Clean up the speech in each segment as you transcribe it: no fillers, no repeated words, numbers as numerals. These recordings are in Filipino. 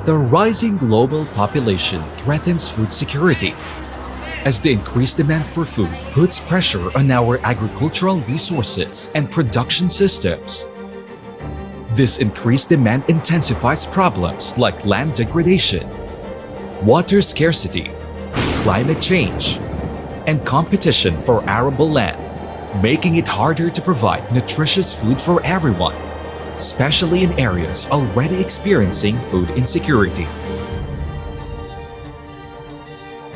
The rising global population threatens food security, as the increased demand for food puts pressure on our agricultural resources and production systems. This increased demand intensifies problems like land degradation, water scarcity, climate change, and competition for arable land, making it harder to provide nutritious food for everyone, especially in areas already experiencing food insecurity.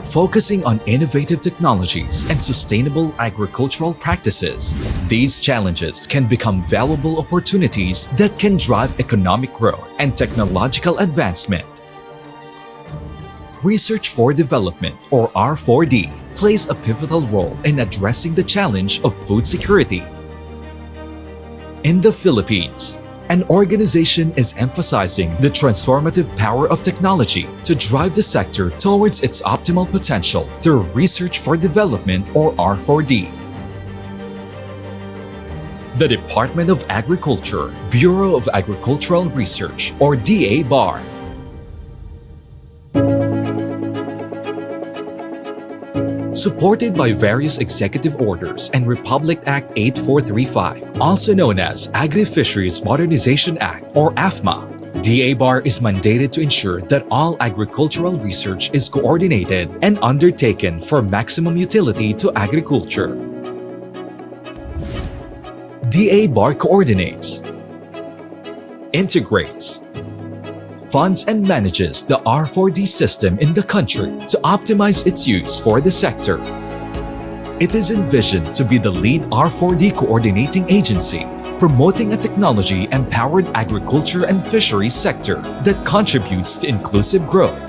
Focusing on innovative technologies and sustainable agricultural practices, these challenges can become valuable opportunities that can drive economic growth and technological advancement. Research for Development, or R4D, plays a pivotal role in addressing the challenge of food security. In the Philippines, an organization is emphasizing the transformative power of technology to drive the sector towards its optimal potential through Research for Development, or R4D. The Department of Agriculture, Bureau of Agricultural Research, or DA-BAR, supported by various executive orders and Republic Act 8435, also known as Agri-Fisheries Modernization Act, or AFMA. DA-BAR is mandated to ensure that all agricultural research is coordinated and undertaken for maximum utility to agriculture. DA-BAR coordinates, integrates, funds and manages the R4D system in the country to optimize its use for the sector. It is envisioned to be the lead R4D coordinating agency, promoting a technology-empowered agriculture and fisheries sector that contributes to inclusive growth.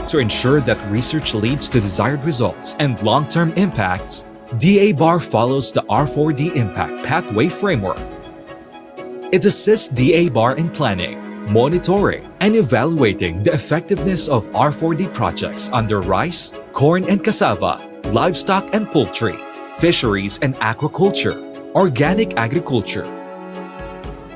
To ensure that research leads to desired results and long-term impacts, DA-BAR follows the R4D Impact Pathway Framework. It assists DA-BAR in planning, monitoring, and evaluating the effectiveness of R4D projects under rice, corn and cassava, livestock and poultry, fisheries and aquaculture, organic agriculture,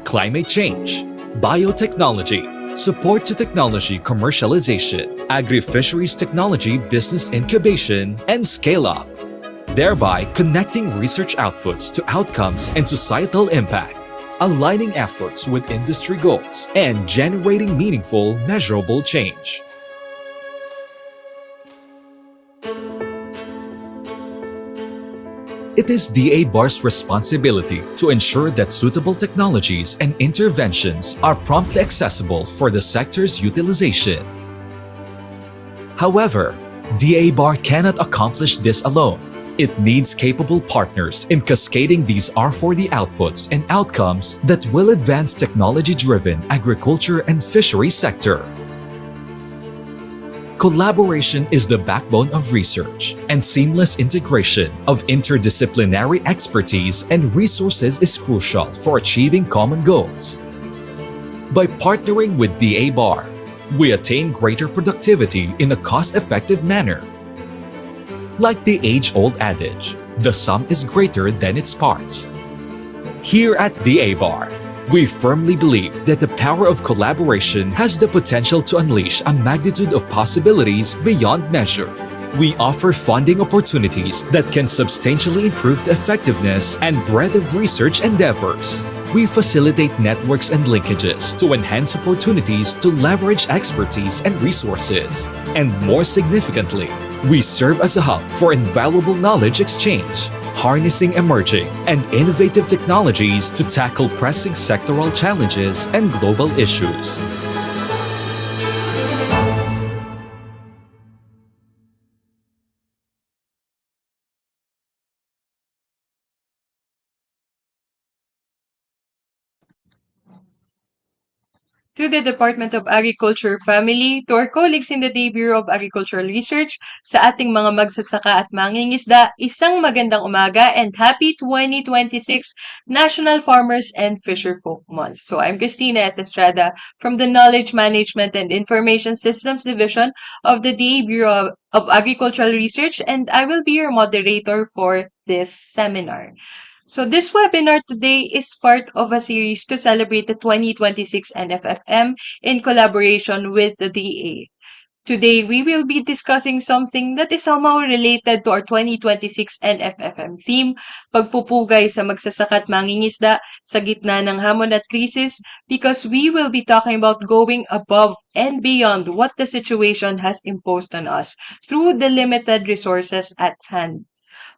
climate change, biotechnology, support to technology commercialization, agri-fisheries technology business incubation, and scale-up, thereby connecting research outputs to outcomes and societal impact, aligning efforts with industry goals, and generating meaningful, measurable change. It is DA-BAR's responsibility to ensure that suitable technologies and interventions are promptly accessible for the sector's utilization. However, DA-BAR cannot accomplish this alone. It needs capable partners in cascading these R4D outputs and outcomes that will advance technology-driven agriculture and fisheries sector. Collaboration is the backbone of research, and seamless integration of interdisciplinary expertise and resources is crucial for achieving common goals. By partnering with DA-BAR, we attain greater productivity in a cost-effective manner. Like the age-old adage, the sum is greater than its parts. Here at DA-BAR, we firmly believe that the power of collaboration has the potential to unleash a magnitude of possibilities beyond measure. We offer funding opportunities that can substantially improve the effectiveness and breadth of research endeavors. We facilitate networks and linkages to enhance opportunities to leverage expertise and resources. And more significantly, we serve as a hub for invaluable knowledge exchange, harnessing emerging and innovative technologies to tackle pressing sectoral challenges and global issues. To the Department of Agriculture family, to our colleagues in the Day Bureau of Agricultural Research, sa ating mga magsasaka at mangingisda, isang magandang umaga and happy 2026 National Farmers and Fisherfolk Month. So I'm Christina S. Estrada from the Knowledge Management and Information Systems Division of the DA Bureau of Agricultural Research, and I will be your moderator for this seminar. So this webinar today is part of a series to celebrate the 2026 NFFM in collaboration with the DA. Today, we will be discussing something that is somehow related to our 2026 NFFM theme, pagpupugay sa magsasaka at mangingisda sa gitna ng hamon at krisis, because we will be talking about going above and beyond what the situation has imposed on us through the limited resources at hand.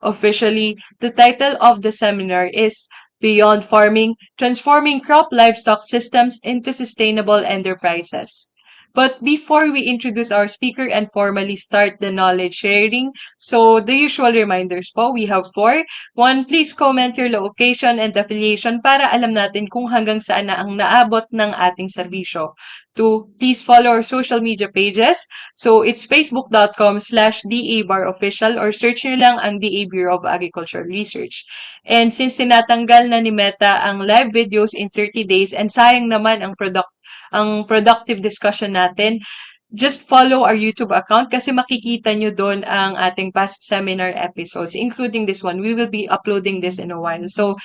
Officially, the title of the seminar is Beyond Farming, Transforming Crop Livestock Systems into Sustainable Enterprises. But before we introduce our speaker and formally start the knowledge sharing, so the usual reminders po, we have four. One, please comment your location and affiliation para alam natin kung hanggang saan na ang naabot ng ating serbisyo. Two, please follow our social media pages. So it's facebook.com/DABarOfficial or search nyo lang ang DA Bureau of Agricultural Research. And since tinatanggal na ni Meta ang live videos in 30 days and sayang naman ang productive discussion natin, just follow our YouTube account kasi makikita nyo doon ang ating past seminar episodes, including this one. We will be uploading this in a while. So,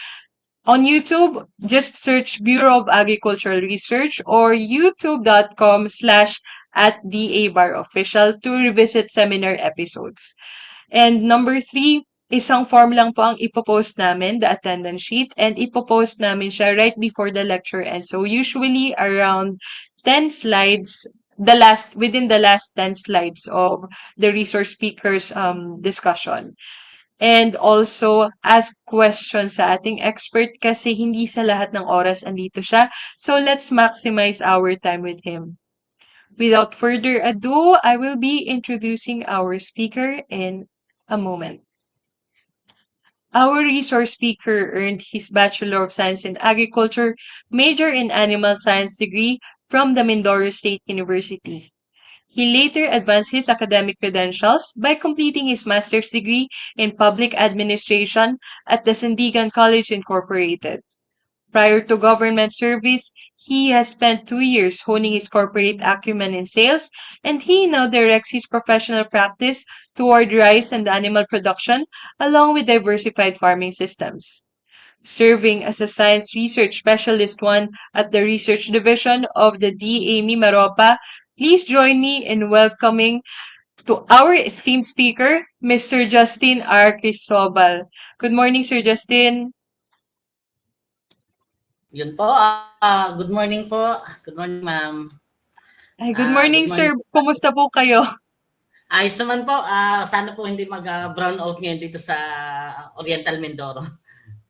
on YouTube, just search Bureau of Agricultural Research or youtube.com/@DABarOfficial to revisit seminar episodes. And number three, isang form lang po ang ipopost namin, the attendance sheet, and ipopost namin siya right before the lecture ends. So usually around 10 slides, within the last 10 slides of the resource speakers discussion. And also, ask questions sa ating expert kasi hindi sa lahat ng oras andito siya. So let's maximize our time with him. Without further ado, I will be introducing our speaker in a moment. Our resource speaker earned his Bachelor of Science in Agriculture, major in Animal Science degree from the Mindoro State University. He later advanced his academic credentials by completing his master's degree in public administration at the Sandigan College Incorporated. Prior to government service, he has spent 2 years honing his corporate acumen in sales, and he now directs his professional practice toward rice and animal production along with diversified farming systems. Serving as a science research specialist one at the research division of the DA Mimaropa, please join me in welcoming to our esteemed speaker, Mr. Justin R. Cristobal. Good morning, Sir Justin. Yun po. Good morning po. Good morning, ma'am. Ay, good morning, sir. Kumusta po kayo? Ayos naman po. Sana po hindi mag-brown out ngayon dito sa Oriental Mindoro.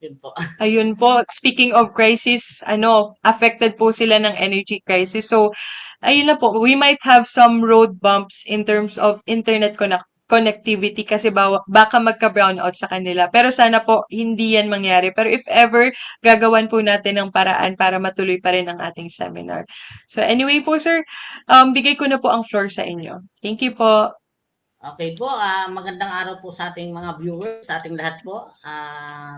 Yun po. Ayun po. Speaking of crisis, affected po sila ng energy crisis. So, ayun na po. We might have some road bumps in terms of internet connectivity kasi baka magka-brownout sa kanila. Pero sana po hindi yan mangyari. Pero if ever, gagawan po natin ng paraan para matuloy pa rin ang ating seminar. So anyway po sir, bigay ko na po ang floor sa inyo. Thank you po. Okay po. Magandang araw po sa ating mga viewers, sa ating lahat po.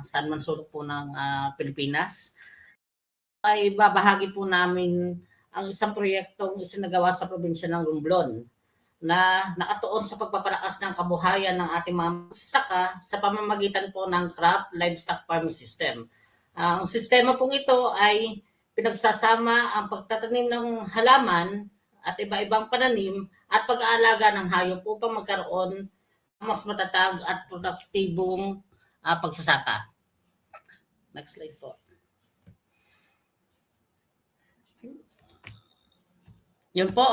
Saan man sulok po ng Pilipinas. Ay babahagi po namin ang isang proyektong isinagawa sa probinsya ng Romblon na nakatuon sa pagpapalakas ng kabuhayan ng ating mga magsasaka sa pamamagitan po ng crop livestock farming system. Ang sistema pong ito ay pinagsasama ang pagtatanim ng halaman at iba-ibang pananim at pag-aalaga ng hayop upang magkaroon ng mas matatag at produktibong pagsasaka. Next slide po. Yun po,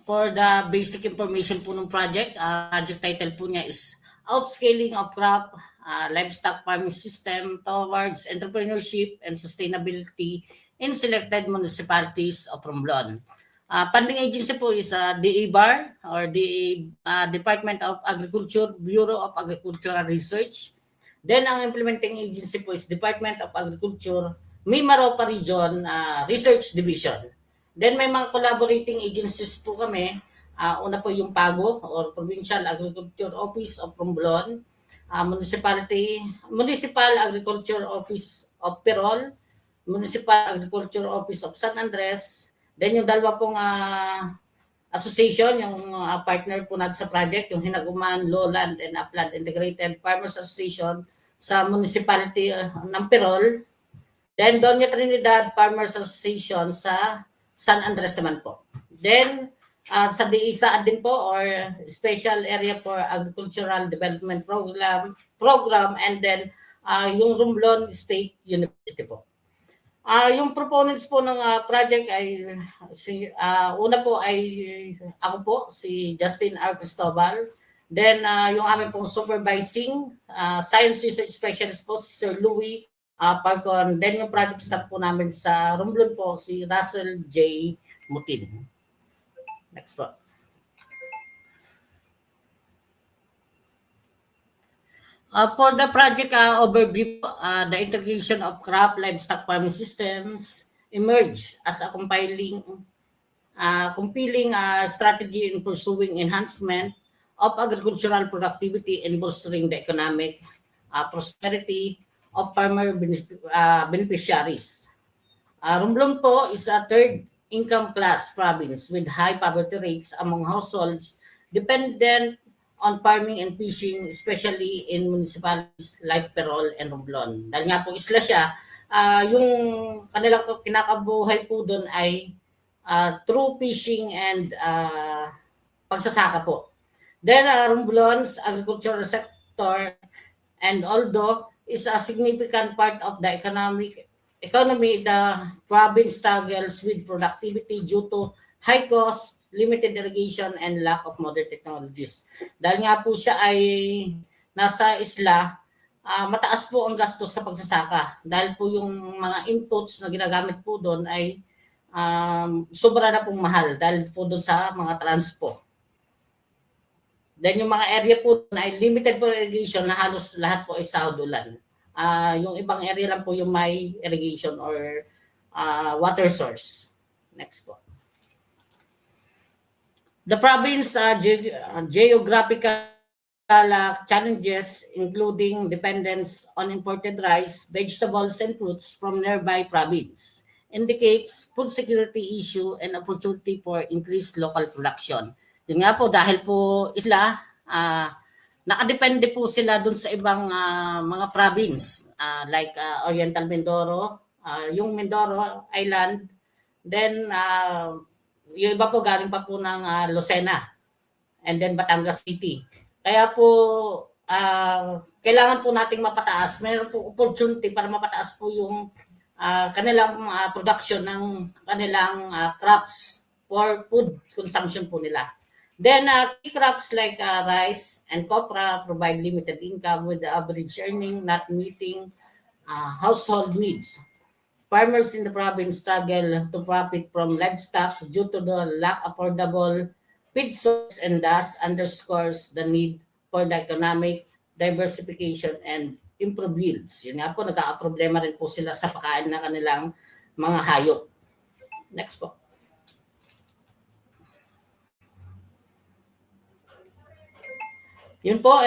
for the basic information po ng project, project title po niya is Outscaling of Crop Livestock Farming System Towards Entrepreneurship and Sustainability in Selected Municipalities of Romblon. Funding agency po is DABAR or the Department of Agriculture, Bureau of Agricultural Research. Then ang implementing agency po is Department of Agriculture, Mimaropa Region Research Division. Then may mga collaborating agencies po kami. Una po yung PAGO or Provincial Agriculture Office of Romblon, Municipal Agriculture Office of Perol, Municipal Agriculture Office of San Andres. Then yung dalawa pong association, yung partner po natin sa project, yung Hinaguman Lowland and Upland Integrated Farmers Association, sa municipality ng Pirol. Then Doña Trinidad Farmers Association sa San Andres naman po. Then sa DISA din po, or Special Area for Agricultural Development Program, and then yung Romblon State University po. Yung proponents po ng project ay una po ay ako po, si Justin R. Cristobal. Then yung aming pong supervising science research specialist po, si Sir Louis Parcon. Then yung project staff po namin sa Romblon po, si Russell J. Mutin. Next po. For the project overview, the integration of crop livestock farming systems emerged as a compelling strategy in pursuing enhancement of agricultural productivity and bolstering the economic prosperity of farmer beneficiaries. Romblon po is a third income class province with high poverty rates among households dependent on farming and fishing, especially in municipalities like Pirol and Romblon. Dahil nga po isla siya, yung kanilang kinakabuhay po doon ay through fishing and pagsasaka po. Then Romblon's agricultural sector, and although is a significant part of the economy, the province struggles with productivity due to high cost, limited irrigation, and lack of modern technologies. Dahil nga po siya ay nasa isla, mataas po ang gastos sa pagsasaka. Dahil po yung mga inputs na ginagamit po doon ay sobra na pong mahal dahil po doon sa mga transpo. Then yung mga area po na ay limited for irrigation na halos lahat po ay saudulan. Yung ibang area lang po yung may irrigation or water source. Next po. The province geographical challenges including dependence on imported rice, vegetables, and fruits from nearby province indicates food security issue and opportunity for increased local production. Yun nga po, dahil po isla, nakadepende po sila dun sa ibang mga province like Oriental Mindoro, yung Mindoro Island, then yung iba po galing pa po ng Lucena, and then Batangas City. Kaya po kailangan po nating mapataas, mayroon po opportunity para mapataas po yung kanilang production ng kanilang crops for food consumption po nila. Then key crops like rice and copra provide limited income with the average earning not meeting household needs. Farmers in the province struggle to profit from livestock due to the lack of affordable feed source, and thus underscores the need for the economic diversification and improved yields. Yun nga po, nagka-problema rin po sila sa pagkain na kanilang mga hayop. Next po. Yun po,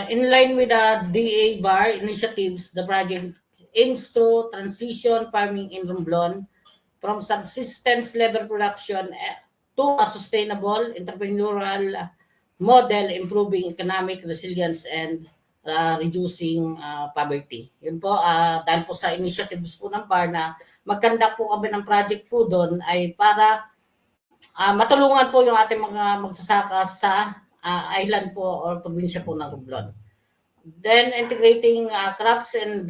in line with the DA BAR initiatives, the project aims to transition farming in Romblon from subsistence level production to a sustainable entrepreneurial model, improving economic resilience and reducing poverty. Yun po, dahil po sa initiatives po ng BAR na mag-conduct po kami ng project po doon ay para matulungan po yung ating mga magsasaka sa island po or probinsya po ng Romblon. Then integrating crops and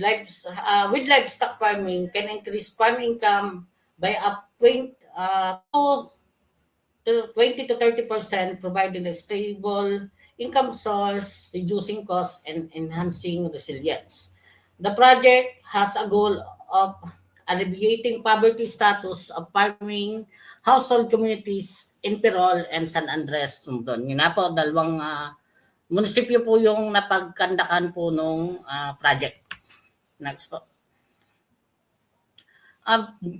with livestock farming can increase farm income by up to 20 to 30%, providing a stable income source, reducing costs, and enhancing resilience. The project has a goal of alleviating poverty status of farming household communities in Pirol and San Andres, Romblon. Yun na po, dalawang munisipyo po yung napagkandakan po nung project. Next po.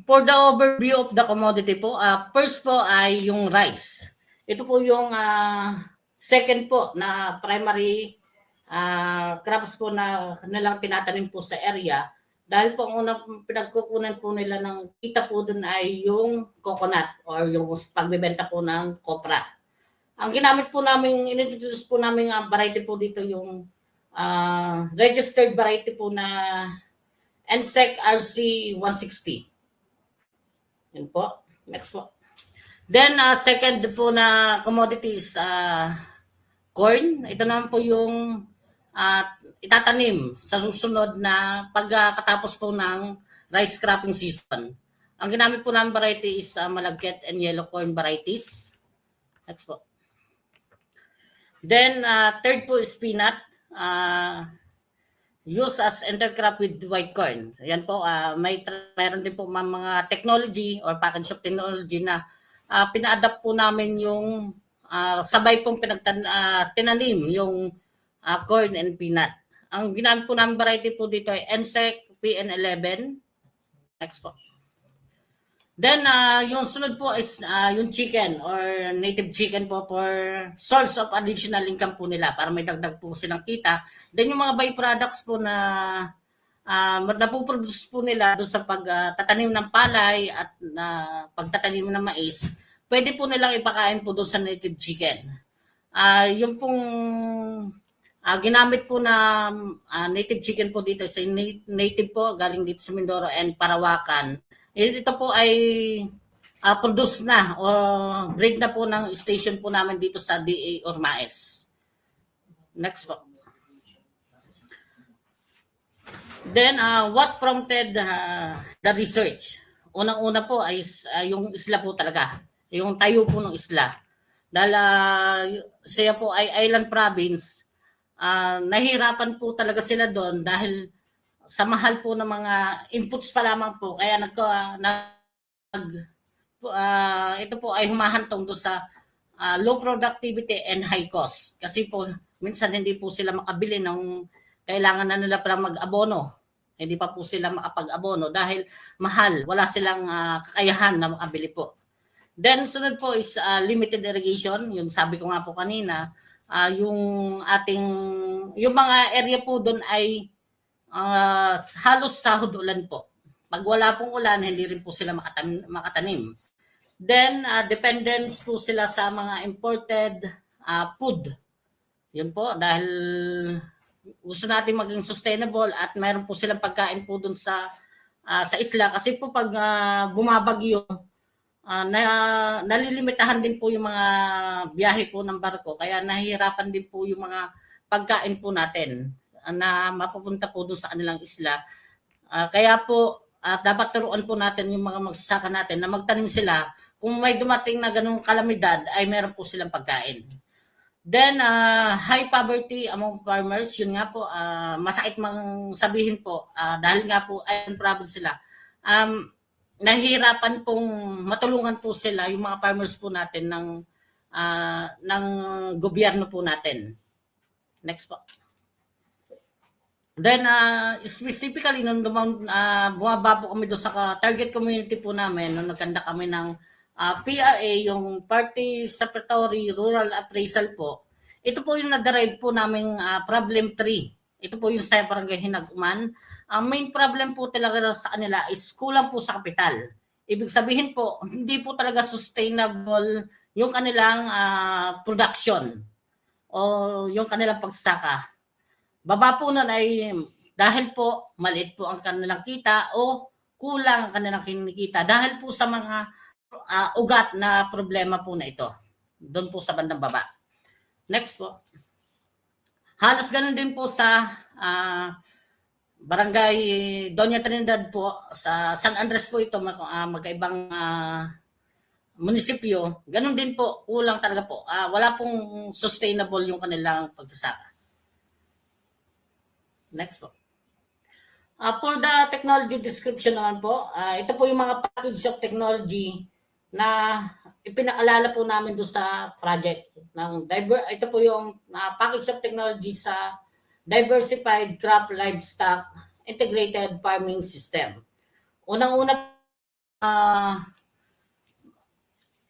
For the overview of the commodity po, first po ay yung rice. Ito po yung second po na primary crops po na nilang tinatanim po sa area. Dahil po ang unang pinagkukunan po nila ng kita po dun ay yung coconut or yung pagbebenta po ng copra. Ang ginamit po namin, inintroduce po namin variety po dito yung registered variety po na NSEC RC 160. Yun po. Next po. Then, second po na commodities, corn. Ito naman po yung itatanim sa susunod na pagkatapos po ng rice cropping season. Ang ginamit po namin variety is malagkit and yellow corn varieties. Next po. Then, third po is peanut. Use as intercrop with white corn. Yan po, mayroon din po mga technology or package of technology na pina-adapt po namin yung sabay pong tinanim yung corn and peanut. Ang ginamit po namin variety po dito ay NSEC PN11. Next po. Then, yung sunod po is yung chicken or native chicken po for source of additional income po nila para may dagdag po silang kita. Then, yung mga byproducts po na napuproduce po nila doon sa pagtatanim ng palay at pagtatanim ng mais, pwede po nilang ipakain po doon sa native chicken. Yung pong ginamit po na native chicken po dito sa native po, galing dito sa Mindoro and Parawakan. Ito po ay produce na o breed na po ng station po namin dito sa DA Ormaes. Next po. Then, what prompted the research? Unang-una po ay yung isla po talaga. Yung tayo po ng isla. Dahil siya po ay island province, nahirapan po talaga sila doon dahil sa mahal po ng mga inputs pa lamang po. Kaya ito po ay humahantong doon sa low productivity and high cost. Kasi po, minsan hindi po sila makabili ng kailangan na nila palang mag-abono. Hindi pa po sila makapag-abono dahil mahal. Wala silang kakayahan na makabili po. Then, sunod po is limited irrigation. Yung sabi ko nga po kanina, yung mga area po doon ay halos sahod ulan po. Pag wala pong ulan, hindi rin po sila makatanim. Then, dependence po sila sa mga imported food. Yun po, dahil gusto natin maging sustainable at mayroon po silang pagkain po dun sa isla. Kasi po pag bumabagyo, nalilimitahan din po yung mga biyahe po ng barko. Kaya nahihirapan din po yung mga pagkain po natin na mapupunta po doon sa kanilang isla. Kaya po, dapat turuan po natin yung mga magsasaka natin na magtanim sila. Kung may dumating na ganung kalamidad, ay meron po silang pagkain. Then, high poverty among farmers, yun nga po, masakit mang sabihin po, dahil nga po island province sila. Nahihirapan pong matulungan po sila, yung mga farmers po natin ng gobyerno po natin. Next po. Then, specifically, nung bumaba po kami doon sa target community po namin, nung nagkanda kami ng PRA, yung Participatory Rural Appraisal po, ito po yung na-derive po naming problem 3. Ito po yung sa Barangay Hinaguman. Ang main problem po talaga sa kanila is kulang po sa kapital. Ibig sabihin po, hindi po talaga sustainable yung kanilang production o yung kanilang pagsasaka. Baba po nun ay dahil po maliit po ang kanilang kita o kulang ang kanilang kinikita dahil po sa mga ugat na problema po na ito. Doon po sa bandang baba. Next po. Halos ganun din po sa Barangay Doña Trinidad po. Sa San Andres po ito, magkaibang munisipyo. Ganun din po, kulang talaga po. Wala pong sustainable yung kanilang pagsasaka. Next po. For the technology description naman po, ito po yung mga package of technology na ipinaalala po namin doon sa project. Ito po yung package of technology sa Diversified Crop Livestock Integrated Farming System. Unang-una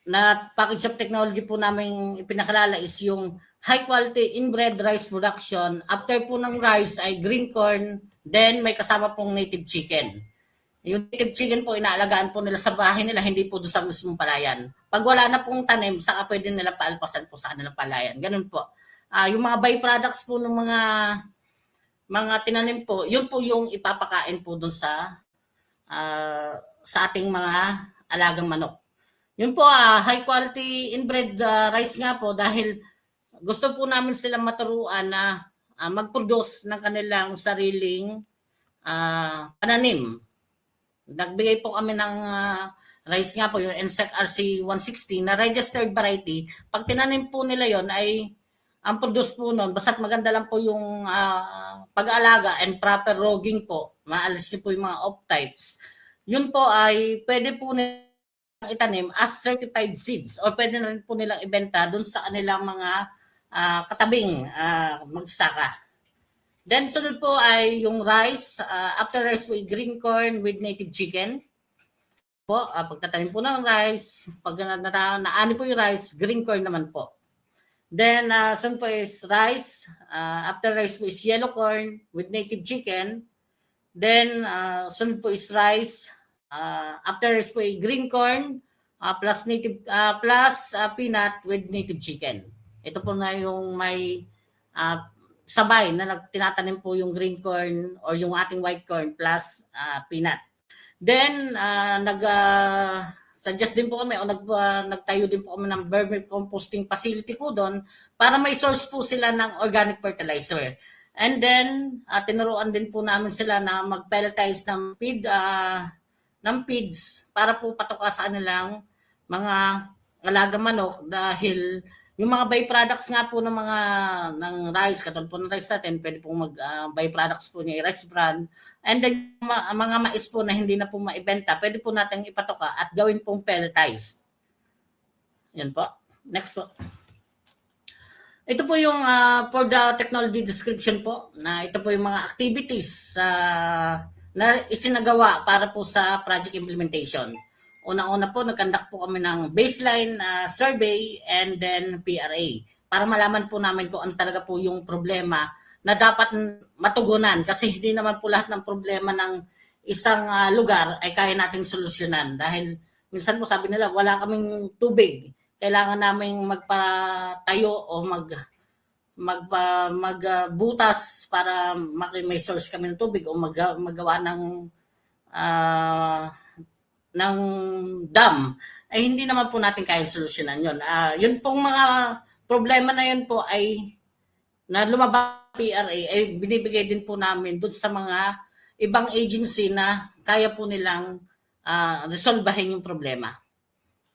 na package of technology po namin ipinakalala is yung high quality inbred rice production. After po ng rice ay green corn, then may kasama pong native chicken. Yung native chicken po, inaalagaan po nila sa bahay nila, hindi po doon sa mismong palayan. Pag wala na pong tanim, saka pwede nila paalpasan po sa kanilang palayan. Ganun po. Yung mga byproducts po ng mga mga tinanim po, yun po yung ipapakain po dun sa ating mga alagang manok. Yun po, high quality inbred rice nga po dahil gusto po namin silang maturuan na mag-produce ng kanilang sariling pananim. Nagbigay po kami ng rice nga po, yung NSEC RC 160 na registered variety. Pag tinanim po nila yon ay ang produce po nun, basta't maganda lang po yung pag-aalaga and proper rogging po, maalis niyo po yung mga off-types. Yun po ay pwede po nilang itanim as certified seeds or pwede na rin po nilang ibenta dun sa kanilang mga katabing magsasaka. Then sunod po ay yung rice, after rice po green corn with native chicken. Po, pagtatanim po ng rice, pag naani po yung rice, green corn naman po. Then sunod po is rice, after rice po is yellow corn with native chicken. Then sunod po is rice, after rice po ay green corn plus native peanut with native chicken. Ito po na yung may sabay na tinatanim po yung green corn or yung ating white corn plus peanut. Then suggest din po kami o nagtayo din po kami ng vermicomposting facility po doon para may source po sila ng organic fertilizer. And then tinuruan din po namin sila na mag-pelletize ng feeds para po patuka sa kanilang mga alagang manok dahil yung mga byproducts nga po ng rice, katulad po ng rice natin, pwede pong byproducts po niya, rice bran. And then mga mais po na hindi na po maibenta, pwede po natin ipatoka at gawin pong pelletized. Yan po. Next po. Ito po yung for the technology description po, na ito po yung mga activities na isinagawa para po sa project implementation. Una-una po, nagkandak po kami ng baseline survey and then PRA para malaman po namin kung ano talaga po yung problema na dapat matugunan kasi hindi naman po lahat ng problema ng isang lugar ay kaya nating solusyonan dahil minsan po sabi nila wala kaming tubig, kailangan naming magpatayo o magbutas para may source kami ng tubig o magawa ng dam, ay hindi naman po natin kaya solusyonan yun. Yun pong mga problema na yun po ay na lumabas PRA ay binibigay din po namin doon sa mga ibang agency na kaya po nilang resolbahin yung problema.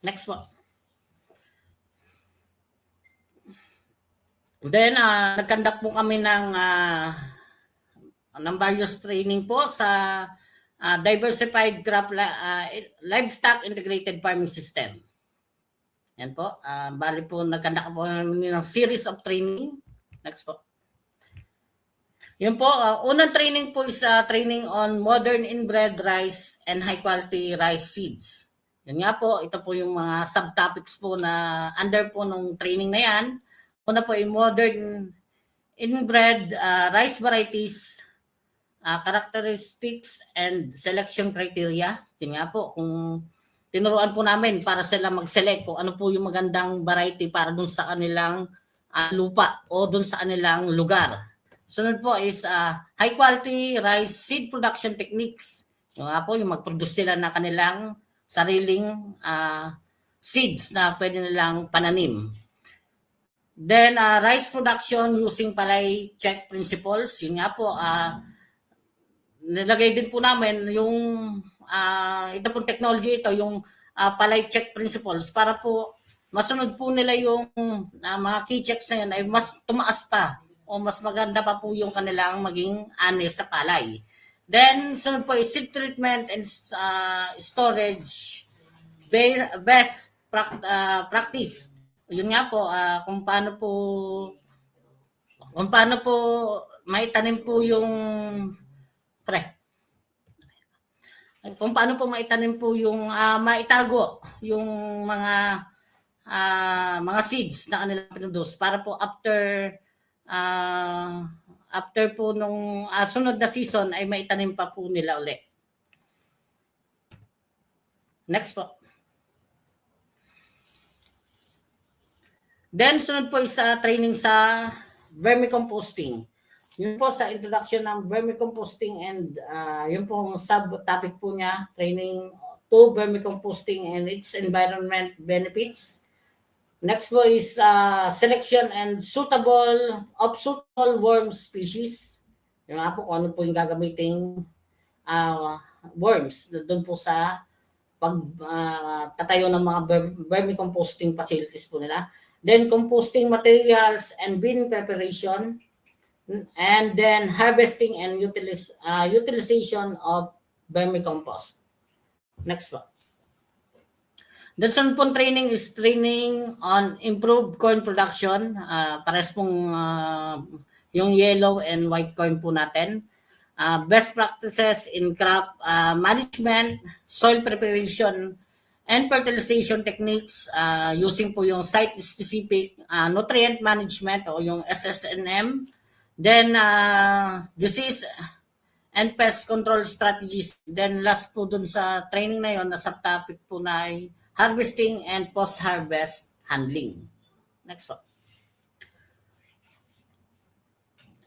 Next po. Then, nagkandak po kami ng various training po sa diversified crop livestock integrated farming system. Yan po. Bali po, nagkandak po ng series of training. Next po. Yun po, unang training po is training on modern inbred rice and high quality rice seeds. Yan nga po, ito po yung mga subtopics po na under po nung training na yan. Una po yung modern inbred rice varieties, characteristics and selection criteria. Yun nga po, kung tinuruan po namin para sila mag-select kung ano po yung magandang variety para dun sa kanilang lupa o dun sa kanilang lugar. Sunod po is high quality rice seed production techniques. Yung nga po, yung mag-produce sila na kanilang sariling seeds na pwede nilang pananim. Then rice production using palay check principles. Yun nga po, nilagay din po namin yung ito pong technology ito, yung palay check principles para po masunod po nila yung mga key checks na yun ay mas tumaas pa o mas maganda pa po yung kanilang maging ani sa palay. Then sunod po is seed treatment and storage best practice. Yun nga po, kung paano po maitanim po yung kung paano po maitanim po yung maitago yung mga seeds na kanilang pinroduce para po after po nung sunod na season ay maitanim pa po nila ulit. Next po. Then sunod po is training sa vermicomposting. Yun po sa introduction ng vermicomposting and yun po ang sub-topic po niya, training to vermicomposting and its environment benefits. Next po is selection and suitable worm species. Yung nga po kung ano po yung gagamiting worms doon po sa pagtatayo ng mga vermicomposting facilities po nila. Then composting materials and bin preparation. And then harvesting and utilization of vermicompost. Next po. The sunod pong training is training on improved corn production. Pares pong yung yellow and white corn po natin. Best practices in crop management, soil preparation, and fertilization techniques using po yung site-specific nutrient management o yung SSNM. Then, disease and pest control strategies. Then, last po dun sa training na yon, na subtopic po na ay harvesting and post-harvest handling. Next po.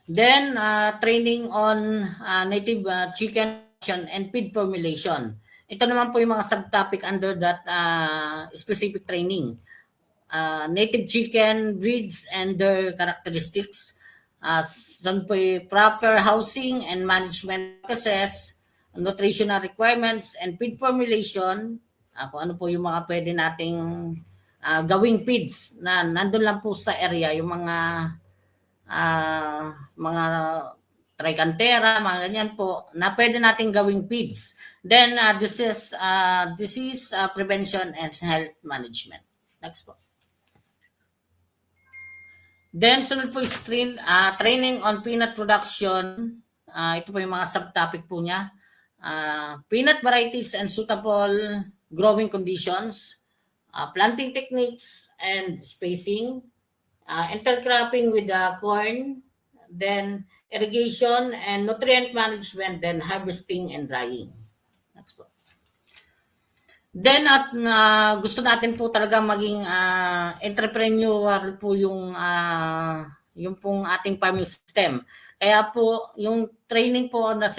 Then, training on native chicken and feed formulation. Ito naman po yung mga subtopic under that specific training. Native chicken breeds and their characteristics. Saan po yung proper housing and management practices, nutritional requirements, and feed formulation. Kung ano po yung mga pwede nating gawing feeds na nandun lang po sa area, yung mga tricantera, mga ganyan po, na pwede nating gawing feeds. Then, this is disease prevention and health management. Next po. Then, sunod po is training on peanut production. Ito po yung mga subtopic po niya. Peanut varieties and suitable growing conditions, planting techniques and spacing, intercropping with corn, then irrigation and nutrient management, then harvesting and drying. Next po. Then at gusto natin po talaga maging entrepreneur po yung pong ating farming system. Kaya po yung training po na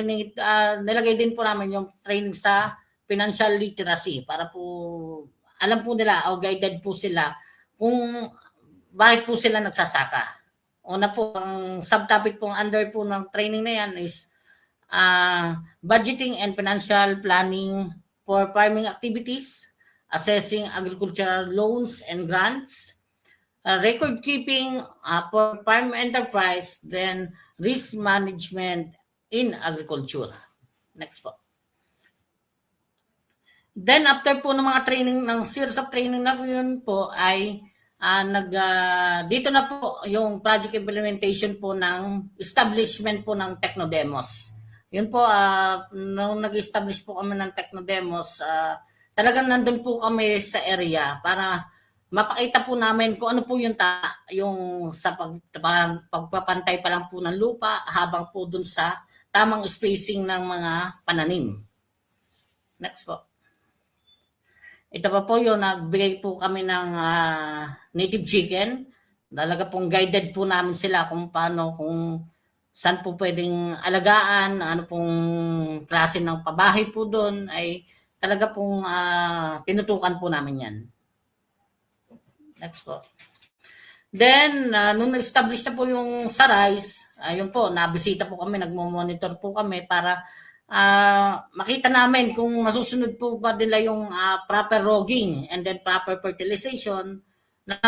nilagay din po namin yung training sa financial literacy para po alam po nila o guided po sila kung bakit po sila nagsasaka. Una po, ang subtopic po under po ng training na yan is budgeting and financial planning for farming activities, assessing agricultural loans and grants, record keeping for farm enterprise, then risk management in agriculture. Next po. Then after po ng mga training, ng series of training na po yun po ay dito na po yung project implementation po ng establishment po ng Technodemos. Yun po, nung nag-establish po kami ng Technodemos, talagang nandun po kami sa area para mapakita po namin kung ano po yung sa pagpapantay pa lang po ng lupa habang po dun sa tamang spacing ng mga pananim. Next po. Ito pa po yun, nagbigay po kami ng native chicken. Talaga pong guided po namin sila kung paano, kung saan po pwedeng alagaan, ano pong klase ng pabahay po doon, ay talaga pong tinutukan po namin yan. Next po. Then, nung na-establish na po yung sa rice, yun po, nabisita po kami, nagmo-monitor po kami para makita namin kung masusunod po ba nila yung proper rogging and then proper fertilization na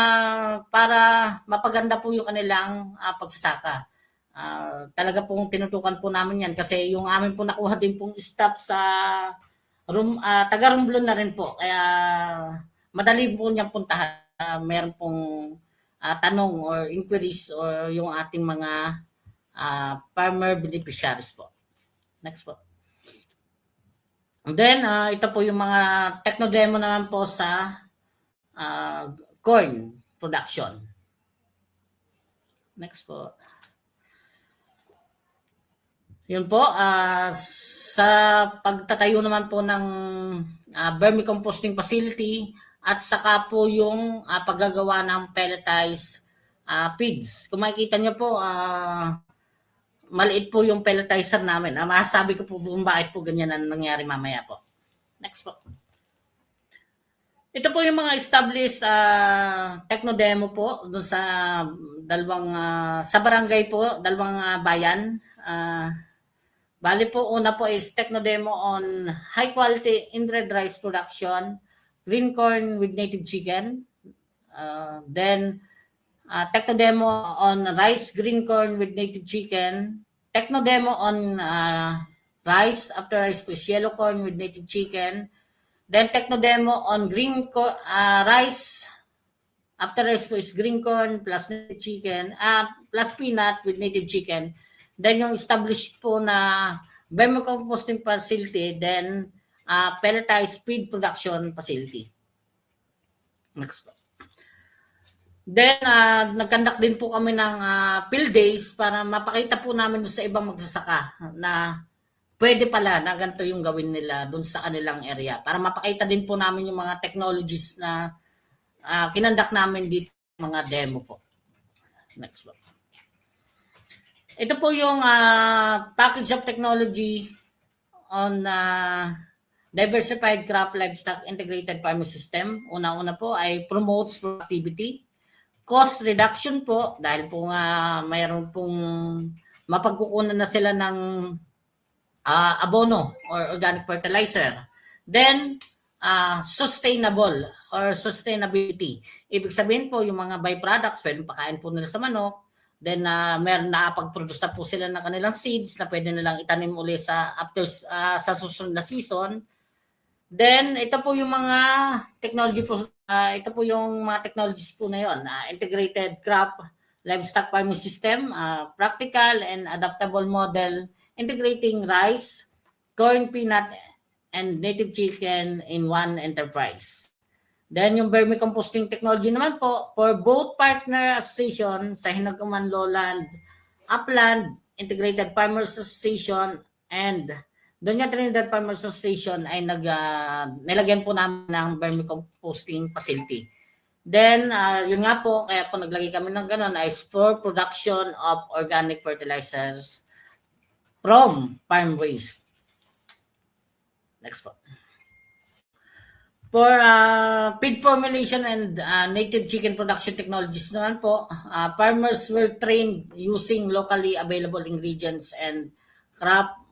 para mapaganda po yung kanilang pagsasaka. Talaga pong tinutukan po namin yan kasi yung amin po nakuha din pong staff sa taga-Romblon na rin po. Kaya madali po niyang puntahan. Meron pong tanong or inquiries or yung ating mga farmer beneficiaries po. Next po. And then, ito po yung mga technodemo naman po sa corn production. Next po. Yun po, sa pagtatayo naman po ng vermicomposting facility at saka po yung paggagawa ng pelletized feeds. Kung makikita nyo po, maliit po yung pelletizer namin. Masasabi ko po kung bakit po ganyan ang nangyari mamaya po. Next po. Ito po yung mga established techno demo po doon sa dalawang sa barangay po, dalawang bayan. Bali po, una po is techno demo on high quality inbred rice production, green corn with native chicken. Then techno demo on rice, green corn with native chicken. Techno demo on rice, after rice po is yellow corn with native chicken. Then techno demo on rice, after rice po is green corn plus native chicken, plus peanut with native chicken. Then yung established po na vermicomposting facility, then pelletized feed production facility. Next po. Then, nag-conduct din po kami ng field days para mapakita po namin sa ibang magsasaka na pwede pala na ganito yung gawin nila dun sa kanilang area. Para mapakita din po namin yung mga technologies na kinandak namin dito, mga demo po. Next po. Ito po yung package of technology on diversified crop livestock integrated farming system. Una-una po ay promotes productivity. Cost reduction po dahil po nga mayroon pong mapagkukunan na sila ng abono or organic fertilizer. Then, sustainable or sustainability. Ibig sabihin po yung mga byproducts, pwede pakain po nila sa manok. Then, meron na pag-produce na po sila ng kanilang seeds na pwede nilang itanim uli sa sa susunod na season. Then, ito po yung mga technology po. Ito po yung mga technologies po na yun. Integrated crop livestock farming system, practical and adaptable model integrating rice, corn, peanut, and native chicken in one enterprise. Then yung vermicomposting technology naman po for both partner association sa Hinaguman Lowland, Upland, Integrated Farmers Association, and Doña Trinidad Farmers Association ay nilagyan po namin ng vermicomposting facility. Then, yun nga po, kaya po naglagay kami ng ganun, is for production of organic fertilizers from farm waste. Next po. For feed formulation and native chicken production technologies naman po, farmers were trained using locally available ingredients and crop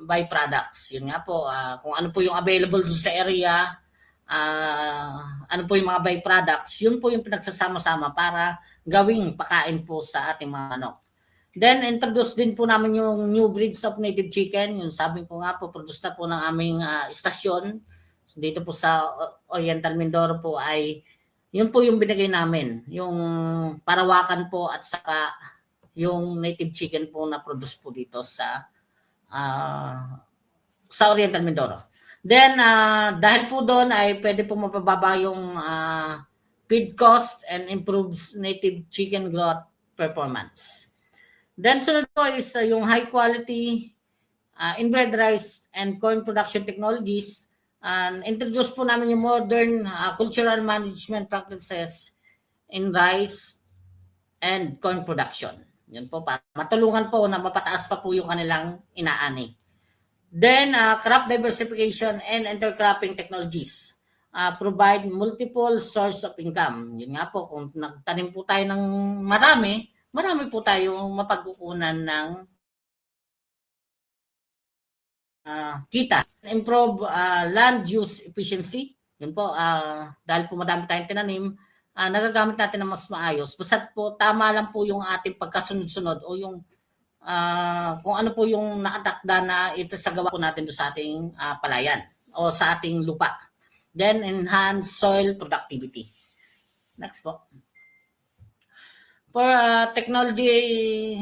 byproducts. Yun nga po, kung ano po yung available doon sa area, ano po yung mga byproducts, yun po yung pinagsasama-sama para gawing pakain po sa ating mga manok. Then, introduce din po namin yung new breeds of native chicken. Yung sabi ko nga po, produce na po ng aming istasyon. So, dito po sa Oriental Mindoro po ay, yun po yung binigay namin. Yung parawakan po at saka yung native chicken po na produce po dito sa Oriental Mindoro. Then, dahil po doon ay pwede po mapababa yung feed cost and improves native chicken growth performance. Then, sunod po is yung high quality inbred rice and corn production technologies. Introduce po namin yung modern cultural management practices in rice and corn production. Yun po, para matulungan po na mapataas pa po yung kanilang inaani. Then, crop diversification and intercropping technologies provide multiple source of income. Yun nga po, kung nagtanim po tayo ng marami po tayong mapagkukunan ng kita. Improve land use efficiency. Yun po, dahil po madami tayong tinanim, nagagamit natin ng mas maayos. Basta't po, tama lang po yung ating pagkasunod-sunod o yung kung ano po yung nakatakda na ito sa gawa po natin do sa ating palayan o sa ating lupa. Then, enhance soil productivity. Next po. For technology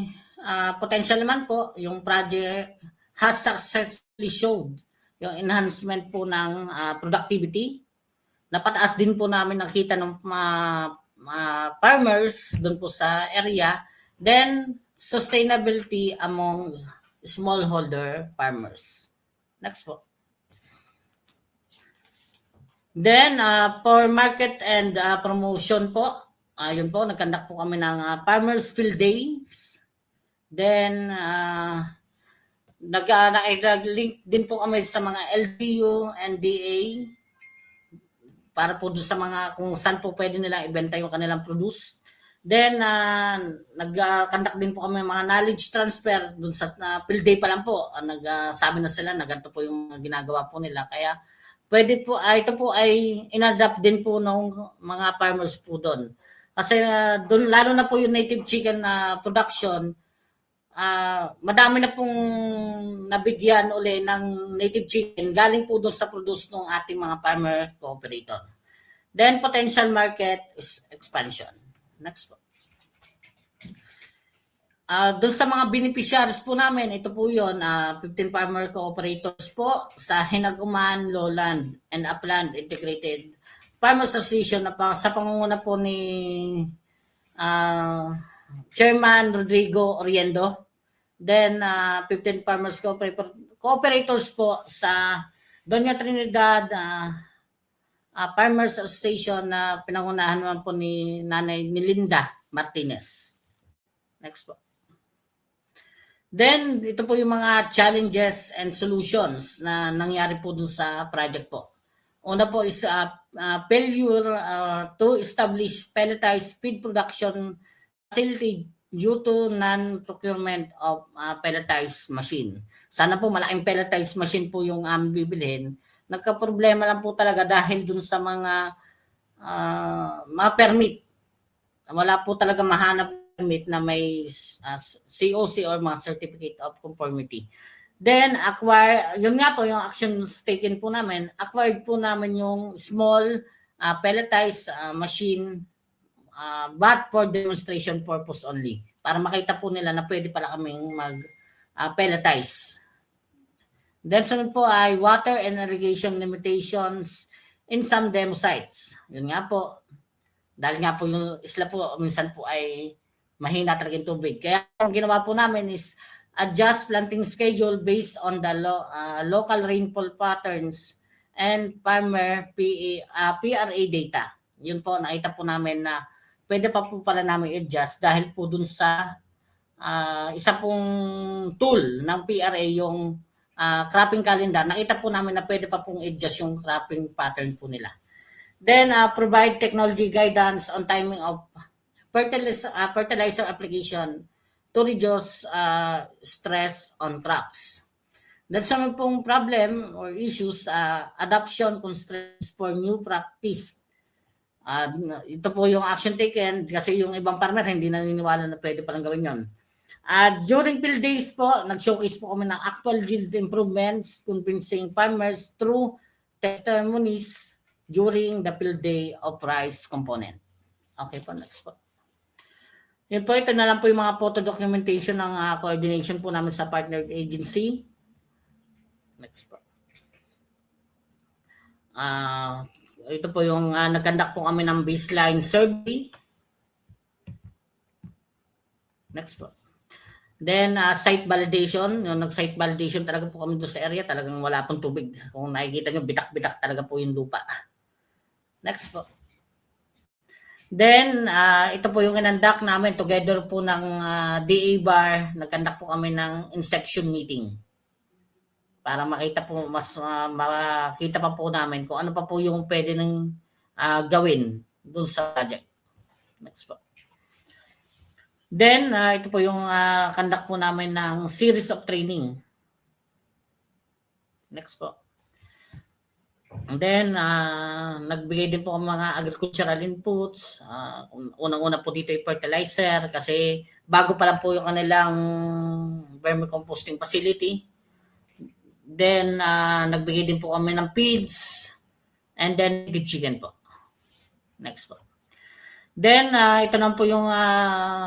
potential naman po, yung project has successfully showed yung enhancement po ng productivity. Napataas din po namin nakita ng farmers doon po sa area. Then, sustainability among smallholder farmers. Next po. Then, for market and promotion po, yun po, nagkandak po kami ng Farmers Field Days. Then, nag-link din po kami sa mga LGU, NDA, para po doon sa mga kung saan po pwede nilang ibenta yung kanilang produce. Then, nag-conduct din po kami mga knowledge transfer doon sa field day pa lang po. Nagsabi na sila na ganito po yung ginagawa po nila. Kaya, pwede po, ito po ay inadapt din po ng mga farmers po doon. Kasi doon, lalo na po yung native chicken production, madami na pong nabigyan uli ng native chicken galing po doon sa produce ng ating mga farmer cooperator. Then potential market expansion. Next po. Doon sa mga beneficiaries po namin, ito po yun, 15 farmer cooperators po sa Hinaguman, Lowland, and Upland Integrated Farmer Association na sa pangunguna po ni Chairman Rodrigo Oriendo. Then, 15 farmers cooperators po sa Doña Trinidad Farmers Association na pinangunahan naman po ni Nanay Nilinda Martinez. Next po. Then, ito po yung mga challenges and solutions na nangyari po dun sa project po. Una po is failure to establish pelletized feed production facility due to non-procurement of pelletized machine. Sana po malaking pelletized machine po yung bibilhin. Nagka-problema lang po talaga dahil dun sa mga permit. Wala po talaga mahanap permit na may COC or mga Certificate of Conformity. Then, yun nga po yung actions taken po namin, acquired po namin yung small pelletized machine but for demonstration purpose only. Para makita po nila na pwede pala kaming mag-pelletize. Then sunod po ay water and irrigation limitations in some demo sites. Yun nga po. Dahil nga po yung isla po, minsan po ay mahina talaga yung tubig. Kaya ang ginawa po namin is adjust planting schedule based on the local rainfall patterns and farmer PRA data. Yun po, nakita po namin na pwede pa po pala namin adjust dahil po dun sa isa pong tool ng PRA yung cropping calendar. Nakita po namin na pwede pa pong adjust yung cropping pattern po nila. Then, provide technology guidance on timing of fertilizer application to reduce stress on crops. That's some pong problem or issues, adoption constraints for new practice. Ito po yung action taken kasi yung ibang farmer hindi naniniwala na pwede palang gawin yun. During field days po, nag-showcase po kami ng actual yield improvements, convincing farmers through testimonies during the field day of rice component. Okay po, next po. Yun po, ito na lang po yung mga photo documentation ng coordination po namin sa partner agency. Next po. Ito po yung nag-conduct po kami ng baseline survey. Next po. Then, site validation. Yung nag-site validation talaga po kami doon sa area. Talagang wala pong tubig. Kung nakikita nyo, bitak-bitak talaga po yung lupa. Next po. Then, ito po yung inandak namin together po ng DA Bar. Nag-conduct po kami ng inception meeting. Para makita po, makita pa po namin kung ano pa po yung pwede nang gawin doon sa project. Next po. Then, ito po yung conduct po namin ng series of training. Next po. And then, nagbigay din po ang mga agricultural inputs. Unang-una po dito yung fertilizer kasi bago pa lang po yung kanilang vermicomposting facility. Then, nagbigay din po kami ng feeds and then native chicken po. Next po. Then, ito na po yung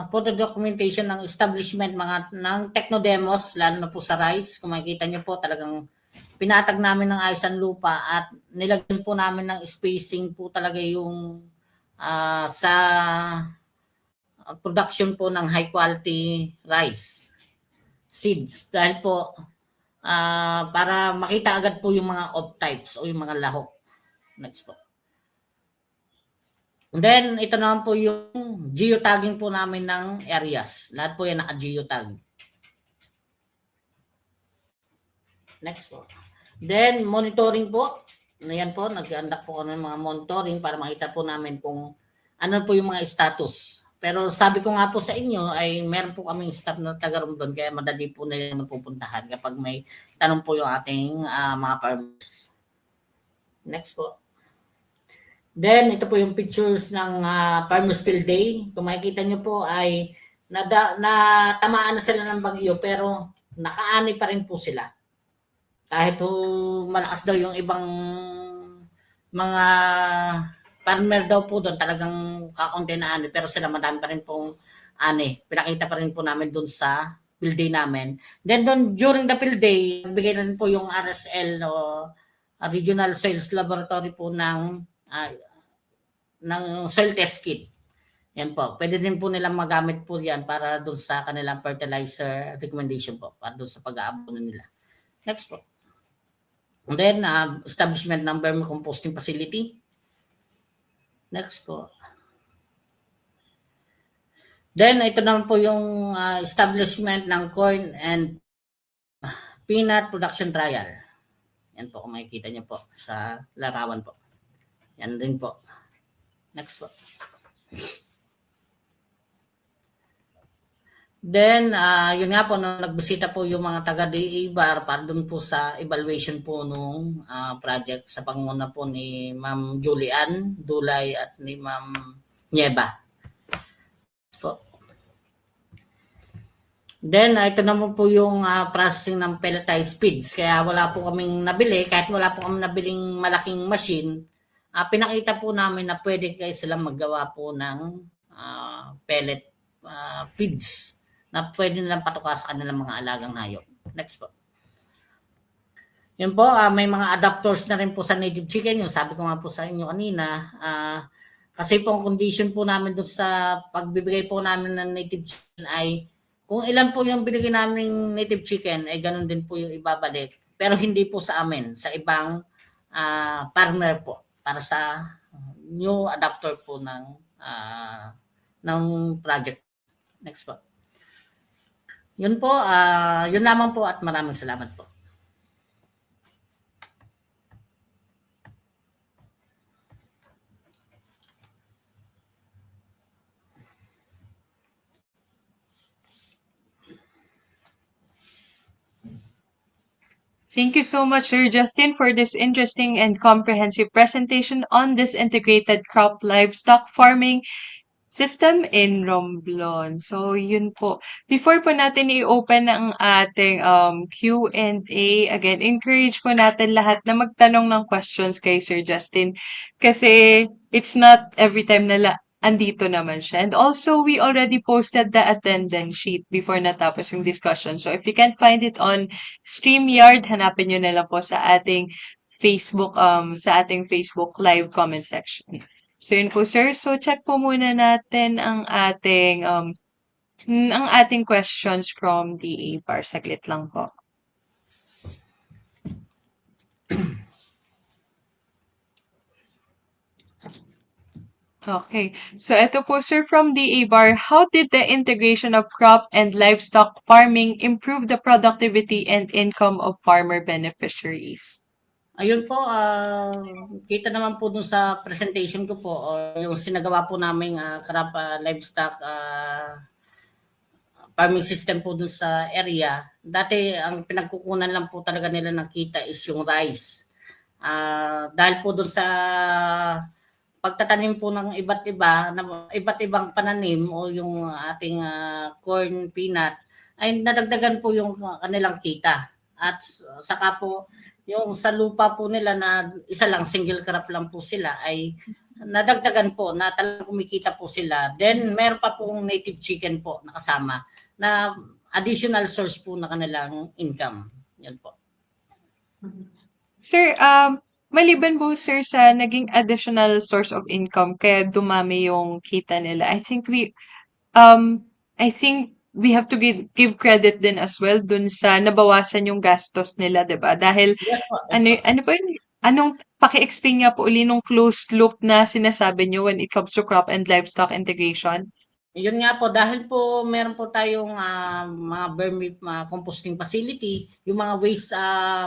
photo documentation ng establishment ng techno-demos, lalo na po sa rice. Kung makikita nyo po, talagang pinatag namin ng ayos ang lupa at nilagyan po namin ng spacing po talaga yung sa production po ng high quality rice seeds. Dahil po, para makita agad po yung mga off types o yung mga lahok. Next po. And then, ito naman po yung geotagging po namin ng areas. Lahat po yan naka-geotag. Next po. Then, monitoring po. Ayan po, nag-conduct po kami ng mga monitoring para makita po namin kung ano po yung mga status. Pero sabi ko nga po sa inyo ay meron po kaming staff na taga-room doon kaya madali po na yung mapupuntahan kapag may tanong po yung ating mga farmers. Next po. Then, ito po yung pictures ng Farmers Field Day. Kung makikita nyo po ay natamaan na sila ng bagyo pero nakaani pa rin po sila. Kahit malakas daw yung ibang mga farmer daw po doon, talagang kakunti na ani, pero sila madami pa rin pong ani. Pinakita pa rin po namin doon sa field day namin. Then doon, during the field day, nagbigay na rin po yung RSL o Regional Soils Laboratory po ng soil test kit. Yan po. Pwede din po nilang magamit po yan para doon sa kanilang fertilizer recommendation po, para doon sa pag-aabono nila. Next po. And then, establishment ng vermicomposting facility. Next po. Then, ito naman po yung establishment ng corn and peanut production trial. Yan po, kung makikita nyo po sa larawan po. Yan din po. Next po. Then, yun nga po, nung nagbisita po yung mga taga-DEBAR para dun po sa evaluation po nung project sa panguna po ni Ma'am Julian Dulay at ni Ma'am Nieva. So, then, ito naman po yung processing ng pelletized feeds. Kaya wala po kaming nabili, kahit wala po kaming nabiling malaking machine, pinakita po namin na pwede kayo silang maggawa po ng pellet feeds na pwede nilang patukas sa kanilang mga alagang hayop. Next po. Yun po, may mga adapters na rin po sa native chicken. Yung sabi ko nga po sa inyo kanina, kasi po ang condition po namin doon sa pagbibigay po namin ng native chicken ay kung ilan po yung binigay namin native chicken, ay ganun din po yung ibabalik. Pero hindi po sa amin, sa ibang partner po, para sa new adapter po ng project. Next po. Yun po, yun lamang po at maraming salamat po. Thank you so much, Sir Justin, for this interesting and comprehensive presentation on this integrated crop livestock farming system in Romblon. So, yun po. Before po natin i-open ang ating Q&A, again, encourage po natin lahat na magtanong ng questions kay Sir Justin kasi it's not every time na andito naman siya. And also, we already posted the attendance sheet before natapos yung discussion. So, if you can't find it on StreamYard, hanapin nyo na lang po sa ating Facebook live comment section. So, yun po, sir. So, check po muna natin ang ating questions from the APAR. Saglit lang po. Okay. So, ito po, sir, from the ABAR, how did the integration of crop and livestock farming improve the productivity and income of farmer beneficiaries? Ayun po, kita naman po dun sa presentation ko po, yung sinagawa po naming crop livestock farming system po dun sa area. Dati, ang pinagkukunan lang po talaga nila ng kita is yung rice. Dahil po dun sa pagtatanim po ng iba't ibang pananim o yung ating corn, peanut, ay nadagdagan po yung kanilang kita. At saka po, yung sa lupa po nila na isa lang, single crop lang po sila, ay nadagdagan po na talagang kumikita po sila. Then, meron pa pong native chicken po nakasama na additional source po na kanilang income. Yan po. Sir, maliban po, sir, sa naging additional source of income kaya dumami yung kita nila, I think we have to give credit din as well dun sa nabawasan yung gastos nila, 'di ba? Dahil Yes po. ano ba yun? Anong paki-explain nga po uli nung closed loop na sinasabi niyo when it comes to crop and livestock integration? Yun nga po, dahil po meron po tayong mga composting facility, yung mga waste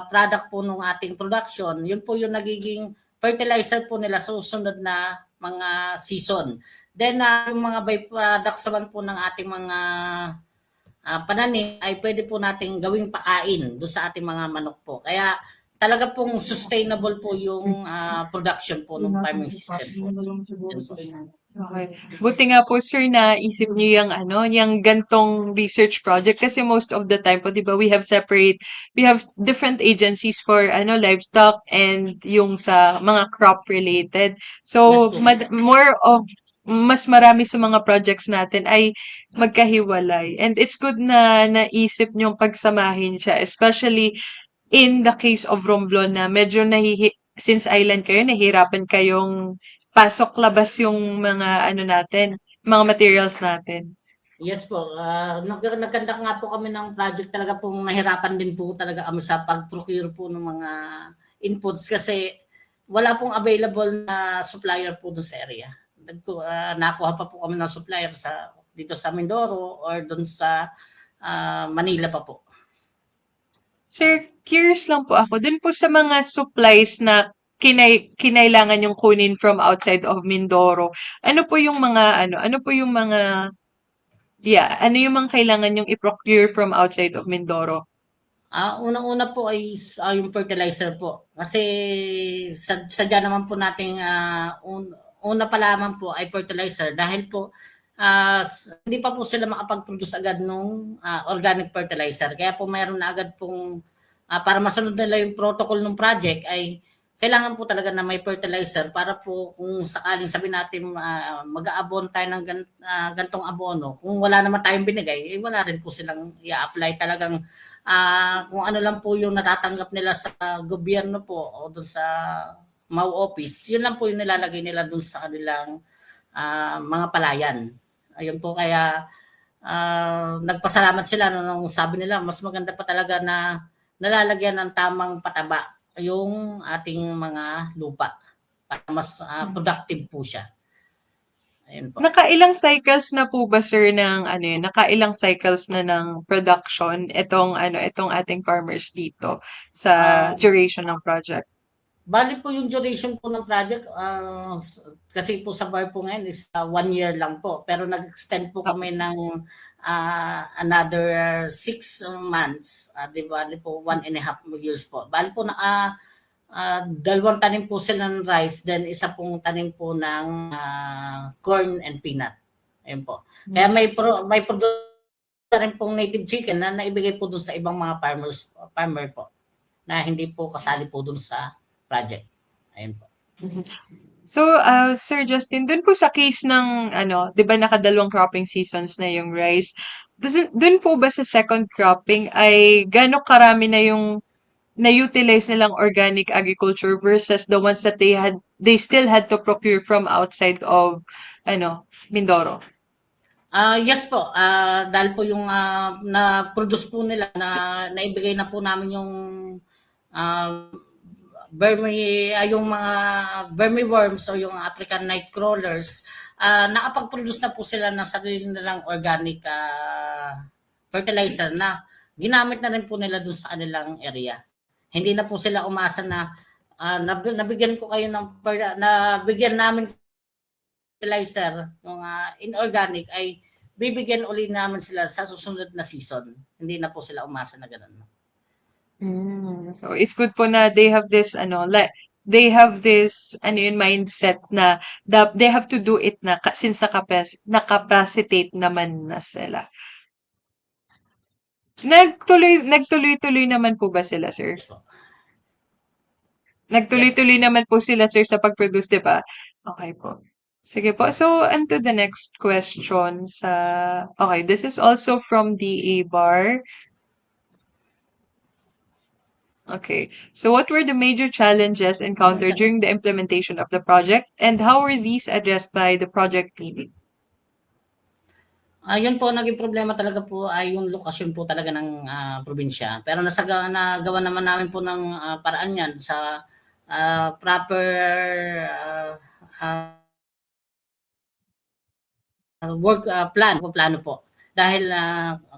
product po ng ating production, yun po yung nagiging fertilizer po nila sa susunod na mga season. Then yung mga byproducts naman po ng ating mga pananim ay pwede po nating gawing pakain doon sa ating mga manok po. Kaya talaga pong sustainable po yung production po ng farming system po. Yun po. Okay. Buti nga po sir na isip niyo yung yung gantong research project kasi most of the time po 'di ba we have different agencies for livestock and yung sa mga crop related. Yes So po. more of mas marami sa mga projects natin ay magkahiwalay. And it's good na naisip niyong pagsamahin siya, especially in the case of Romblon na medyo since island kayo, nahihirapan kayong pasok labas yung mga natin, mga materials natin. Yes po, nagkanda nga po kami ng project, talaga pong nahirapan din po talaga kami sa pag-procure po ng mga inputs kasi wala pong available na supplier po doon sa area. Nakuha pa po kami ng supplier dito sa Mindoro or doon sa Manila pa po. Sir, curious lang po ako, dun po sa mga supplies na kinailangan yung kunin from outside of Mindoro, ano po yung mga ano yung mga kailangan yung i-procure from outside of Mindoro? Unang-una po ay yung fertilizer po. Kasi sadya naman po nating una pa lamang po ay fertilizer dahil po hindi pa po sila makapag-produce agad nung organic fertilizer. Kaya po mayroon na agad pong para masunod nila yung protocol ng project ay kailangan po talaga na may fertilizer para po kung sakaling sabi natin mag-aabon tayo ng gantong abono, kung wala naman tayong binigay, wala rin po silang i-apply talagang kung ano lang po yung natatanggap nila sa gobyerno po o doon sa MAU office, yun lang po yung nilalagay nila doon sa kanilang mga palayan. Ayun po, kaya nagpasalamat sila nung sabi nila mas maganda pa talaga na nalalagyan ng tamang pataba yung ating mga lupa para mas productive po siya. Ayun po. Nakailang cycles na po ba sir ng nakailang cycles na ng production itong ating farmers dito sa duration ng project? Bali po yung duration po ng project, kasi po sa bar po ngayon is 1 year lang po. Pero nag-extend po kami ng another 6 months. Di ba? Bali po 1.5 years po. Bali po na dalawang tanim po sila ng rice, then isa pong tanim po ng corn and peanut. Ayun po. Kaya may produce rin pong native chicken na naibigay po doon sa ibang mga farmer po na hindi po kasali po doon sa project. Ayun po. So, Sir Justin, dun po sa case ng, 'di ba nakadalawang cropping seasons na yung rice, dun po ba sa second cropping ay gaano karami na yung na-utilize nilang organic agriculture versus the ones that they still had to procure from outside of, Mindoro? Yes po, dahil po yung na-produce po nila na naibigay na po namin yung yung mga vermiworms o yung African night crawlers, nakapag-produce na po sila ng sarili nilang organic fertilizer na ginamit na rin po nila doon sa kanilang area. Hindi na po sila umasa na nabigyan ko kayo nabigyan namin fertilizer yung inorganic ay bibigyan uli namin sila sa susunod na season. Hindi na po sila umasa na gano'n. So it's good po na they have this they have this yung mindset na they have to do it na since nakapacitate naman na sila. Nagtuloy-tuloy naman po ba sila, sir? Yes po. Nagtuloy-tuloy naman po sila, sir, sa pag-produce, di ba? Okay po. Sige po. So, to the next question okay, this is also from DA Bar. Okay. So, what were the major challenges encountered during the implementation of the project, and how were these addressed by the project team? Yun po, naging problema talaga po ay yung lokasyon po talaga ng probinsya. Pero nagawa naman namin po ng paraan yan sa proper plano po. Dahil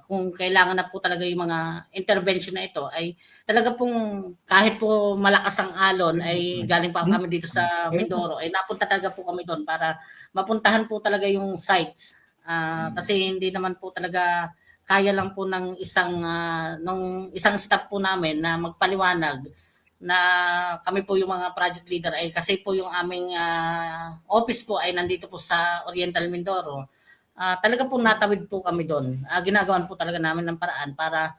kung kailangan na po talaga yung mga intervention na ito ay talaga pong kahit po malakas ang alon ay galing pa kami dito sa Mindoro ay napunta talaga po kami doon para mapuntahan po talaga yung sites. Kasi hindi naman po talaga kaya lang po ng isang staff po namin na magpaliwanag na kami po yung mga project leader ay kasi po yung aming office po ay nandito po sa Oriental Mindoro. Talaga po natawid po kami doon. Ginagawan po talaga namin ng paraan para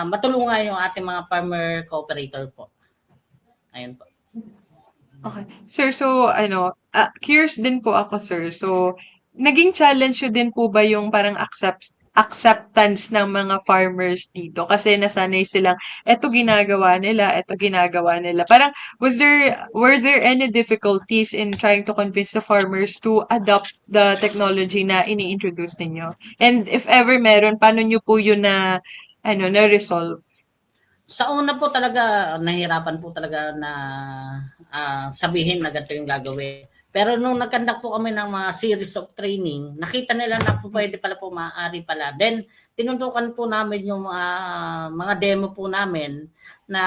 matulungan yung ating mga farmer cooperator po. Ayun po. Okay. Sir, so curious din po ako, sir. So, naging challenge yun din po ba yung parang acceptance ng mga farmers dito? Kasi nasanay silang, eto ginagawa nila, eto ginagawa nila. Parang, were there any difficulties in trying to convince the farmers to adopt the technology na ini-introduce ninyo? And if ever meron, paano nyo po yun na-resolve? Sa una po talaga, nahirapan po talaga na sabihin na ganito yung gagawin. Pero nung nagkandak po kami ng mga series of training, nakita nila na po pwede pala po, maaari pala. Then, tinuntukan po namin yung mga demo po namin na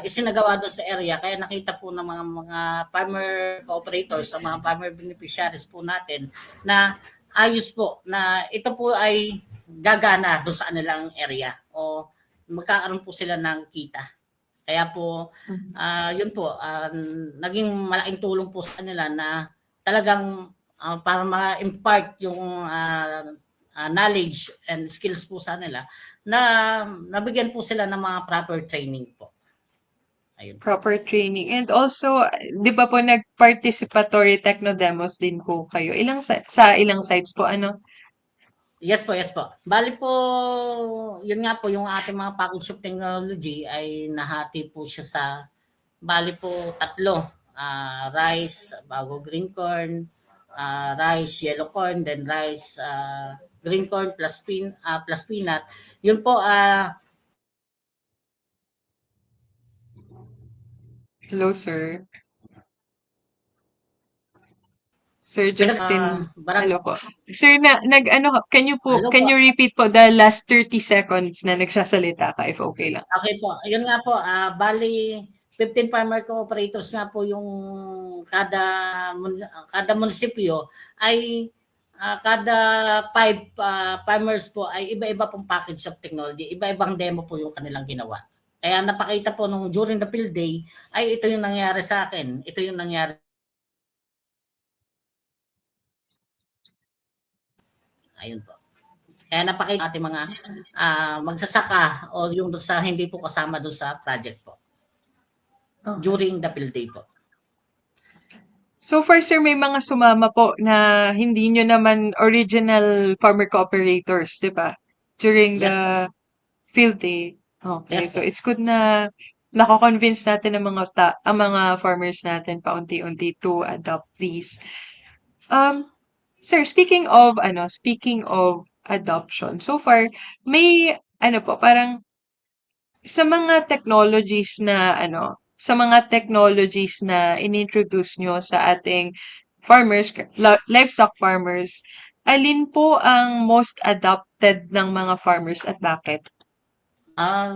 isinagawa doon sa area. Kaya nakita po ng mga farmer cooperators, sa mga farmer beneficiaries po natin na ayos po, na ito po ay gagana doon sa kanilang area o magkakaroon po sila ng kita. Kaya po, yun po, naging malaking tulong po sa kanila na talagang para ma-impart yung knowledge and skills po sa nila na nabigyan po sila ng mga proper training po. Ayun. Proper training. And also, di ba po nag-participatory techno-demos din po kayo? Sa ilang sites po, ano? Yes po, yes po. Bali po, yun nga po, yung ating mga package of technology ay nahati po siya sa, bali po, 3. Rice, bago green corn, rice, yellow corn, then rice, green corn plus peanut. Yun po, Hello, sir. Sir Justin. Hello po. Sir, can you repeat po the last 30 seconds na nagsasalita ka if okay lang? Okay po. Ayun nga po, bali 15 farmer cooperators nga po yung kada munisipyo ay kada 5 farmers po ay iba-iba pong package of technology. Iba-ibang demo po yung kanilang ginawa. Kaya napakita po nung during the field day ay ito yung nangyari sa akin. Ito yung nangyari. Ayun po. Kaya napakita ating mga magsasaka o yung sa hindi po kasama doon sa project po. During the field day po. So far, sir, may mga sumama po na hindi nyo naman original farmer cooperators, di ba? During the field day. Okay, Yes, so po. it's good na nako-convince natin ang mga farmers natin paunti-unti to adopt these. Sir, speaking of adoption, so far may parang sa mga technologies na inintroduce nyo sa ating farmers, livestock farmers, alin po ang most adopted ng mga farmers at bakit?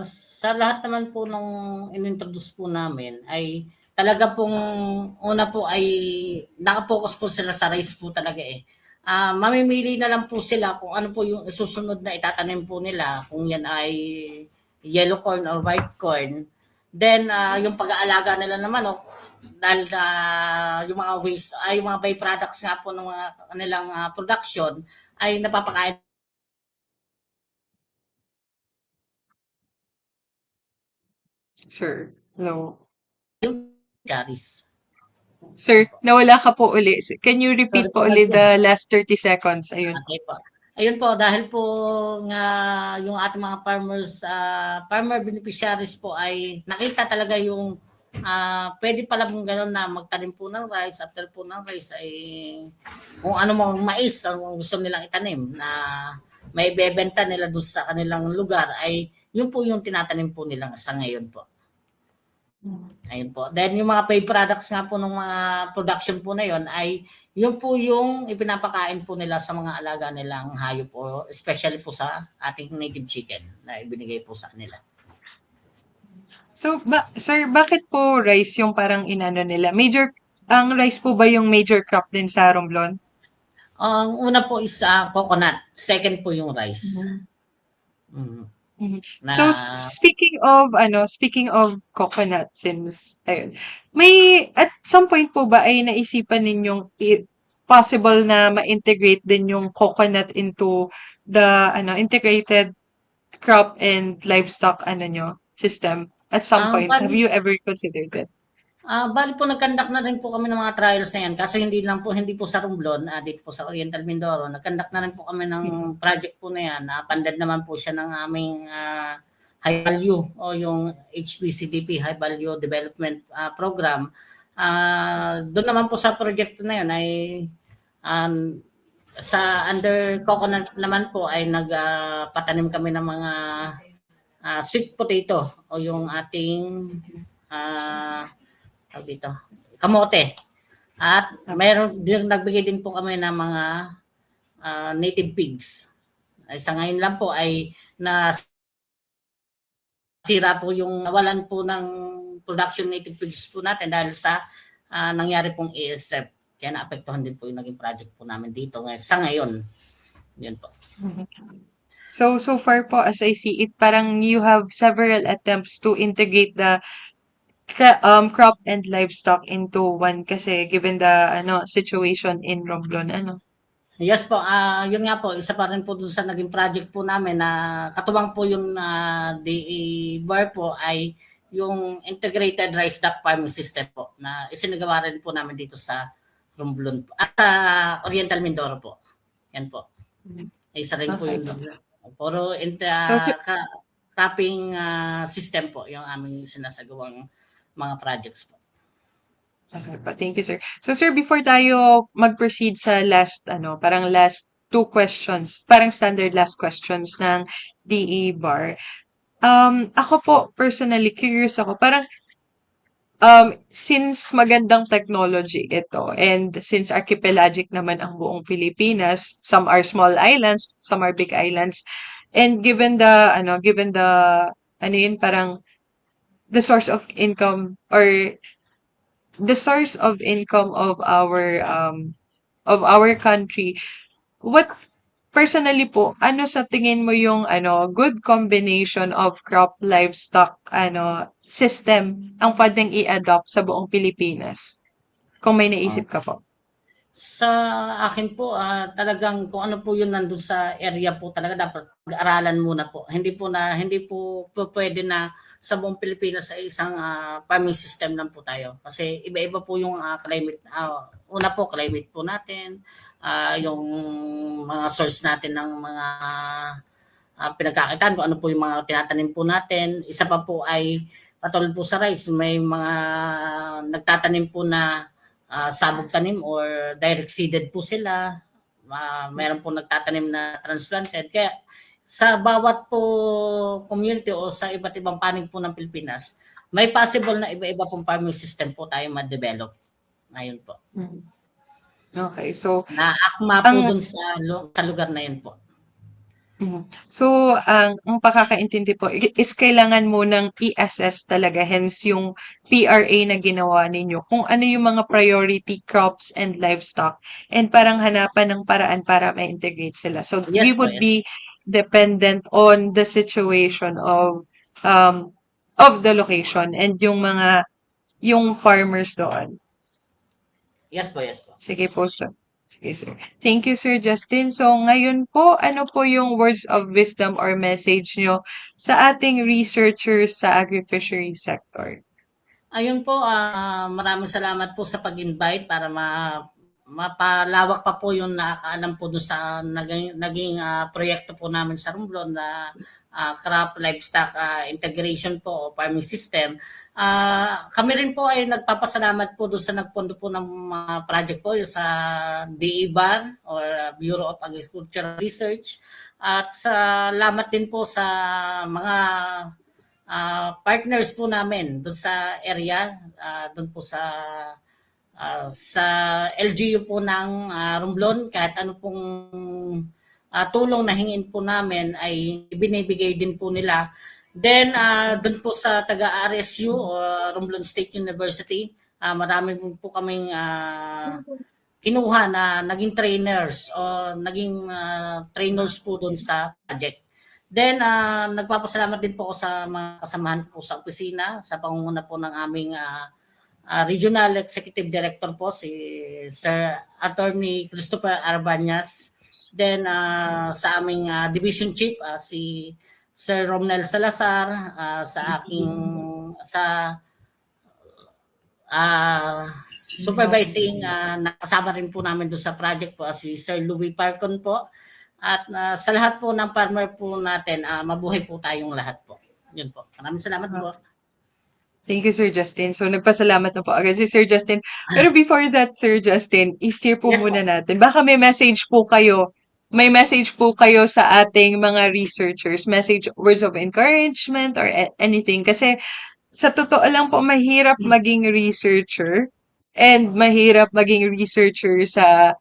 Sa lahat naman po nung inintroduce po namin ay talaga pong una po ay nakapokus po sila sa rice po talaga eh. Mamimili na lang po sila kung ano po yung isusunod na itatanim po nila, kung yan ay yellow corn or white corn. Then yung pag-aalaga nila naman dahil yung mga waste ay yung mga byproducts nga po ng mga kanilang production ay napapakain. Sir, hello. Yung cherries. Sir, nawala ka po uli. Can you repeat Sorry po po, ulit the last 30 seconds? Ayun. Okay po. Ayun po, dahil po nga yung ating mga farmer beneficiaries po ay nakita talaga yung pwede pala mong gano'n na magtanim po ng rice. After po ng rice ay kung ano mga mais ang gusto nilang itanim na may bebenta nila doon sa kanilang lugar ay yun po yung tinatanim po nila sa ngayon po. Ayun po. Then yung mga pay products nga po ng mga production po na yon ay yun po yung ipinapakain po nila sa mga alaga nilang hayop po, especially po sa ating native chicken na ibinigay po sa kanila. So, sir, bakit po rice yung parang inano nila? Ang rice po ba yung major crop din sa Romblon? Ang una po is coconut, second po yung rice. Mhm. Mhm. Na So, speaking of coconut, since, ayun, may, at some point po ba ay naisipan ninyong possible na ma-integrate din yung coconut into the, integrated crop and livestock, system at some ah point? Have bali, you ever considered it? bali po nag-conduct na rin po kami ng mga trials na yan. Kaso hindi po sa Romblon, dito po sa Oriental Mindoro. Nag-conduct na rin po kami ng project po na yan. Funded naman po siya ng aming high value o yung HBCDP, High Value Development Program. Doon naman po sa project na yun ay um, sa under coconut naman po ay nagpatanim kami ng mga sweet potato o yung ating dito, kamote. At mayroon din nagbigay din po kami ng mga native pigs. Ay, sa ngayon lang po ay nasira po yung nawalan po ng production native pigs po natin dahil sa nangyari pong ASF. Kaya naapektuhan din po yung naging project po namin dito sa ngayon. Yun po. So far po, as I see it, parang you have several attempts to integrate the crop and livestock into one kasi given the situation in Romblon, Yes po, yun nga po, isa pa rin po dun sa naging project po namin na katuwang po yung DA bar po ay yung integrated rice duck farming system po na isinagawa rin po namin dito sa Romblon po at Oriental Mindoro po. Yan po. Isa rin po Okay. yun dun sa puro cropping system po yung aming sinasagawang mga projects po. Okay po. Thank you, sir. So, sir, before tayo mag-proceed sa parang last two questions, parang standard last questions ng DE bar, ako po, personally, curious ako, parang, since magandang technology ito, and since archipelagic naman ang buong Pilipinas, some are small islands, some are big islands, and parang, the source of income or the source of income of our country, what personally po, ano sa tingin mo yung good combination of crop livestock system ang pwedeng i-adopt sa buong Pilipinas? Kung may naisip ka po. Sa akin po, talagang kung ano po yun nandun sa area po talaga dapat pag-aralan muna po. Hindi po pwede na sa buong Pilipinas sa isang farming system lang po tayo. Kasi iba-iba po yung climate. Una po, climate po natin, yung mga source natin ng mga pinagkakitaan, kung ano po yung mga tinatanim po natin. Isa pa po ay katulad po sa rice, may mga nagtatanim po na sabog tanim or direct seeded po sila. Meron po nagtatanim na transplanted. Kaya sa bawat po community o sa iba't ibang panig po ng Pilipinas, may possible na iba-iba pong farming system po tayo ma-develop. Ayun po. Okay, so Naakma po dun sa lugar na yun po. So, ang pakakaintindi po is kailangan mo ng i-assess talaga, hence yung PRA na ginawa ninyo, kung ano yung mga priority crops and livestock, and parang hanapan ng paraan para ma-integrate sila. So, we would be dependent on the situation of the location and yung farmers doon. Yes po. Sige po, sir. Sige, sir. Thank you, Sir Justin. So, ngayon po, ano po yung words of wisdom or message nyo sa ating researchers sa agri-fishery sector? Ayun po, maraming salamat po sa pag-invite para mapalawak pa po yung nakakaalam po doon sa naging proyekto po namin sa Romblon na crop livestock integration po o farming system. Kami rin po ay nagpapasalamat po doon sa nagpondo po ng project po sa DEBAR or Bureau of Agricultural Research at salamat din po sa mga partners po namin doon sa area, doon po sa LGU po ng Romblon. Kahit ano pong tulong na hingin po namin ay binibigay din po nila. Then doon po sa taga-RSU, Romblon State University, marami po kaming kinuha na naging trainers o naging trainers po doon sa project. Then nagpapasalamat din po ako sa mga kasamahan ko sa opisina, sa pangunguna po ng aming Regional Executive Director po, si Sir Attorney Christopher Arbanyas. Then sa aming Division Chief, si Sir Romnel Salazar, sa aking supervising, nakasama rin po namin doon sa project po si Sir Louis Parcon po. At sa lahat po ng farmer po natin, mabuhay po tayong lahat po. Yun po. Maraming salamat po. Thank you, Sir Justin. So, nagpasalamat na po agad si Sir Justin. Pero before that, Sir Justin, i-steer po Yes, muna natin. Baka may message po kayo sa ating mga researchers, message, words of encouragement or anything. Kasi sa totoo lang po, mahirap maging researcher and mahirap maging researcher sa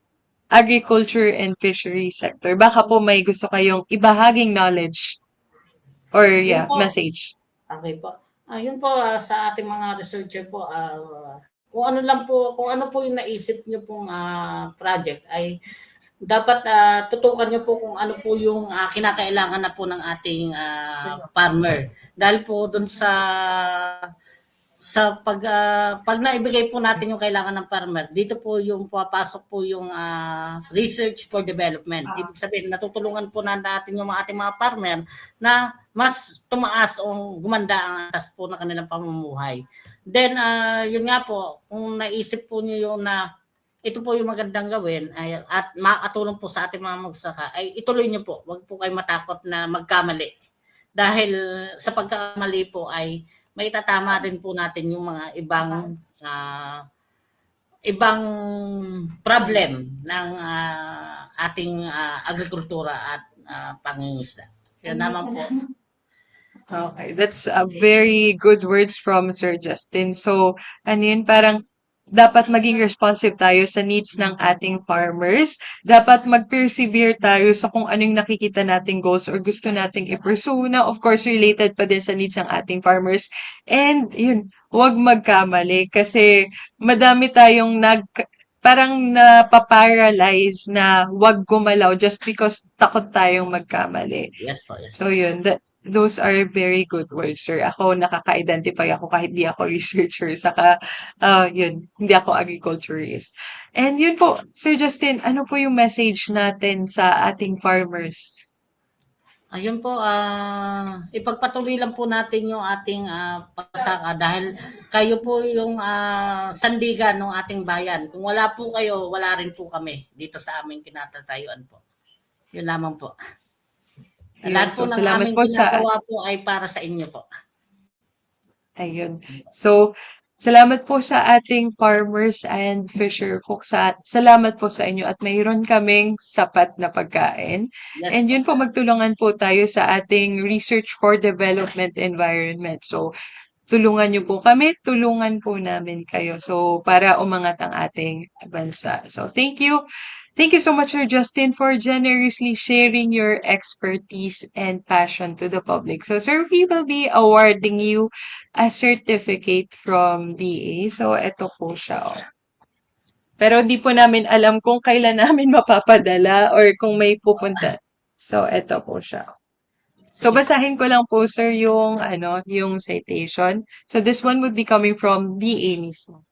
agriculture and fishery sector. Baka po may gusto kayong ibahaging knowledge or Yun po. message. Okay po. Yun po sa ating mga researcher po, kung ano po yung naisip niyo pong project ay dapat tutukan niyo po kung ano po yung kinakailangan na po ng ating farmer. Dahil po doon sa pag naibigay po natin yung kailangan ng farmer, dito po yung papasok po yung research for development. Ibig sabihin, natutulungan po natin yung ating mga farmer na mas tumaas o gumanda ang atas po ng kanilang pamumuhay. Then, yun nga po, kung naisip po niyo yung na ito po yung magandang gawin at makatulong po sa ating mga magsaka, ay ituloy niyo po. Huwag po kayo matakot na magkamali. Dahil sa pagkamali po ay may tatama din po natin yung mga ibang problem ng ating agrikultura at pangingisda. Yan naman po. Okay, that's a very good words from Sir Justin. So, ano yun, parang dapat maging responsive tayo sa needs ng ating farmers. Dapat mag-persevere tayo sa kung anong nakikita nating goals or gusto nating i-pursue na, of course, related pa din sa needs ng ating farmers. And yun, huwag magkamali kasi madami tayong parang napaparalyze na huwag gumalaw just because takot tayong magkamali. Yes po, yes So po. yun, those are very good words, sir. Ako, nakaka-identify ako kahit di ako researcher. Saka, yun, hindi ako agriculturist. And yun po, Sir Justin, ano po yung message natin sa ating farmers? Ayun po, ipagpatuloy lang po natin yung ating pagsaka dahil kayo po yung sandigan ng ating bayan. Kung wala po kayo, wala rin po kami dito sa aming kinatatayuan po. Yun lamang po. Lahat po ng aming ginagawa po ay para sa inyo po. Ayun. So, salamat po sa ating farmers and fisher folks. Salamat po sa inyo at mayroon kaming sapat na pagkain. Yes, And po. yun po, magtulungan po tayo sa ating research for development environment. So, tulungan niyo po kami, tulungan po namin kayo. So, para umangat ang ating bansa. So, thank you. Thank you so much, Sir Justin, for generously sharing your expertise and passion to the public. So, sir, we will be awarding you a certificate from DA. So, eto po siya. Oh. Pero di po namin alam kung kailan namin mapapadala or kung may pupunta. So, eto po siya. So, basahin ko lang po, sir, yung citation. So, this one would be coming from DA mismo.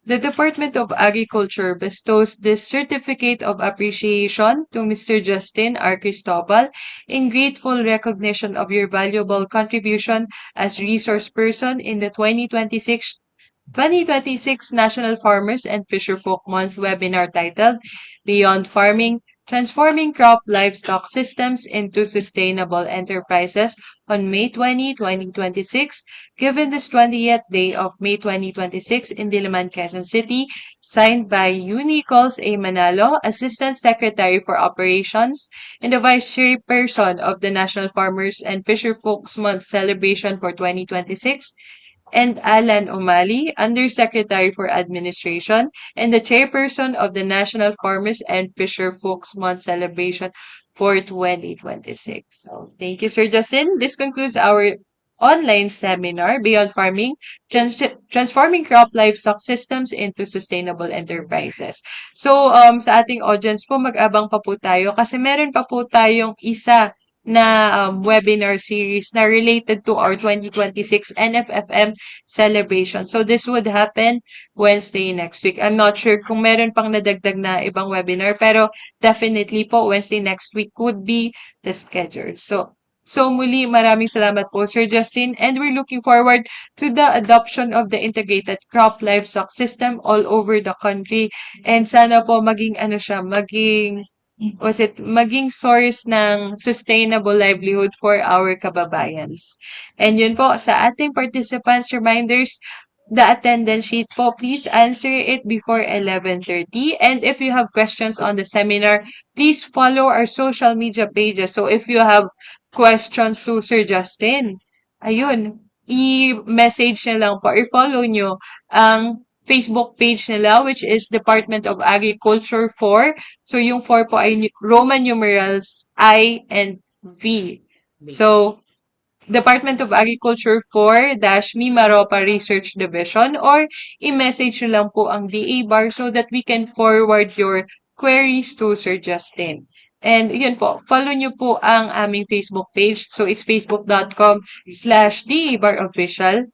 The Department of Agriculture bestows this certificate of appreciation to Mr. Justin R. Cristobal in grateful recognition of your valuable contribution as resource person in the 2026 National Farmers and Fisherfolk Month webinar titled Beyond Farming, Transforming Crop Livestock Systems into Sustainable Enterprises on May 20, 2026, given this 20th day of May 2026 in Diliman, Quezon City, signed by Nichols A. Manalo, Assistant Secretary for Operations, and the Vice Chairperson of the National Farmers and Fisher Folks Month celebration for 2026, and Alan O'Malley, Undersecretary for Administration, and the Chairperson of the National Farmers and Fisher Folks Month celebration for 2026. So, thank you, Sir Justin. This concludes our online seminar, Beyond Farming, Transforming Crop Livestock Systems into Sustainable Enterprises. So, sa ating audience po, mag-abang pa po tayo kasi meron pa po tayong isa na webinar series na related to our 2026 NFFM celebration. So this would happen Wednesday next week. I'm not sure kung meron pang nadagdag na ibang webinar, pero definitely po Wednesday next week would be the schedule. So muli, maraming salamat po, Sir Justin, and we're looking forward to the adoption of the integrated crop livestock system all over the country. And sana po maging maging source ng sustainable livelihood for our kababayans. And yun po, sa ating participants, reminders, the attendance sheet po, please answer it before 11:30. And if you have questions on the seminar, please follow our social media pages. So if you have questions to Sir Justin, ayun, i-message na lang po or follow nyo ang Facebook page nila, which is Department of Agriculture 4. So, yung 4 po ay Roman numerals I and V. So, Department of Agriculture 4-Mimaropa Research Division, or i-message nyo lang po ang DA bar so that we can forward your queries to Sir Justin. And yun po, follow nyo po ang aming Facebook page. So, it's facebook.com/DA bar official.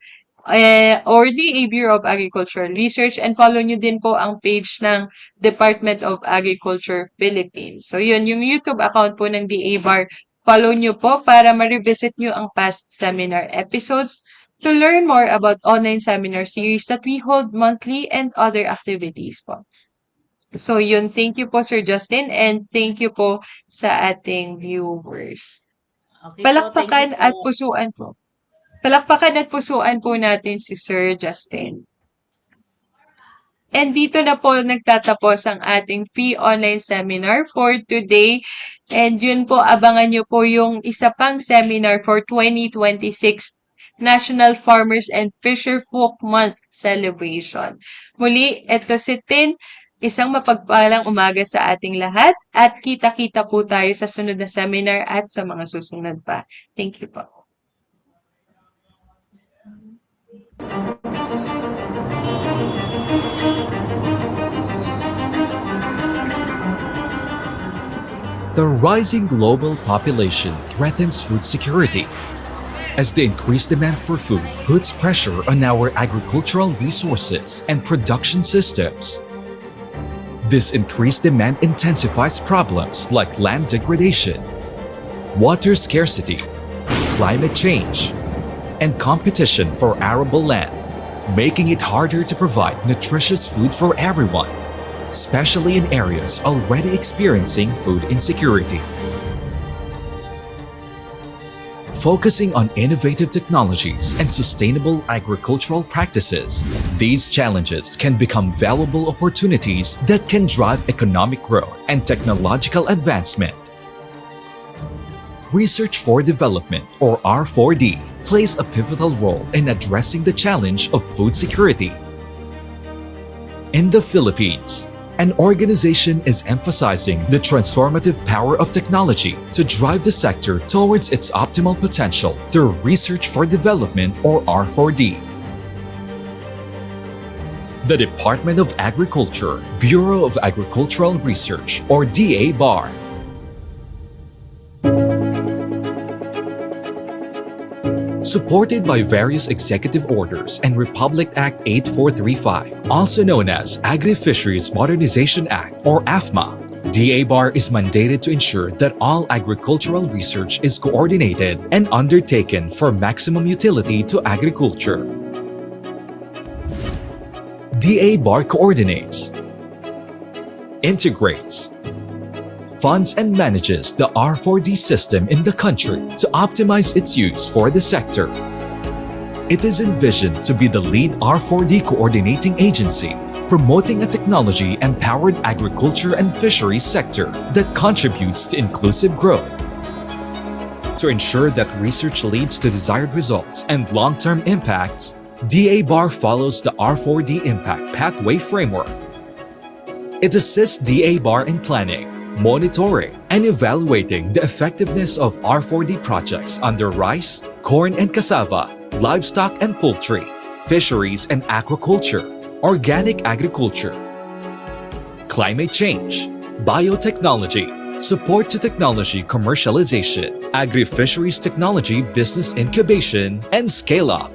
Or the Bureau of Agricultural Research, and follow nyo din po ang page ng Department of Agriculture Philippines. So yun, yung YouTube account po ng DA Bar, follow nyo po para ma-revisit nyo ang past seminar episodes to learn more about online seminar series that we hold monthly and other activities po. So yun, thank you po Sir Justin, and thank you po sa ating viewers. Okay Palakpakan po, at pusuan po. Palakpakan at pusuan po natin si Sir Justin. And dito na po nagtatapos ang ating free online seminar for today. And yun po, abangan nyo po yung isa pang seminar for 2026 National Farmers and Fisher Folk Month celebration. Muli, ito si Tin. Isang mapagpalang umaga sa ating lahat at kita-kita po tayo sa sunod na seminar at sa mga susunod pa. Thank you po. The rising global population threatens food security. As the increased demand for food puts pressure on our agricultural resources and production systems. This increased demand intensifies problems like land degradation, water scarcity, climate change, and competition for arable land, making it harder to provide nutritious food for everyone, especially in areas already experiencing food insecurity. Focusing on innovative technologies and sustainable agricultural practices, these challenges can become valuable opportunities that can drive economic growth and technological advancement. Research for Development, or R4D, plays a pivotal role in addressing the challenge of food security. In the Philippines, an organization is emphasizing the transformative power of technology to drive the sector towards its optimal potential through Research for Development, or R4D. The Department of Agriculture, Bureau of Agricultural Research, or DA BAR. Supported by various executive orders and Republic Act 8435, also known as Agri-Fisheries Modernization Act, or AFMA, DA BAR is mandated to ensure that all agricultural research is coordinated and undertaken for maximum utility to agriculture. DA BAR coordinates, integrates, funds and manages the R4D system in the country to optimize its use for the sector. It is envisioned to be the lead R4D coordinating agency, promoting a technology-empowered agriculture and fisheries sector that contributes to inclusive growth. To ensure that research leads to desired results and long-term impacts, DA-BAR follows the R4D Impact Pathway Framework. It assists DA-BAR in planning, monitoring, and evaluating the effectiveness of R4D projects under rice, corn and cassava, livestock and poultry, fisheries and aquaculture, organic agriculture, climate change, biotechnology, support to technology commercialization, agri-fisheries technology business incubation, and scale-up,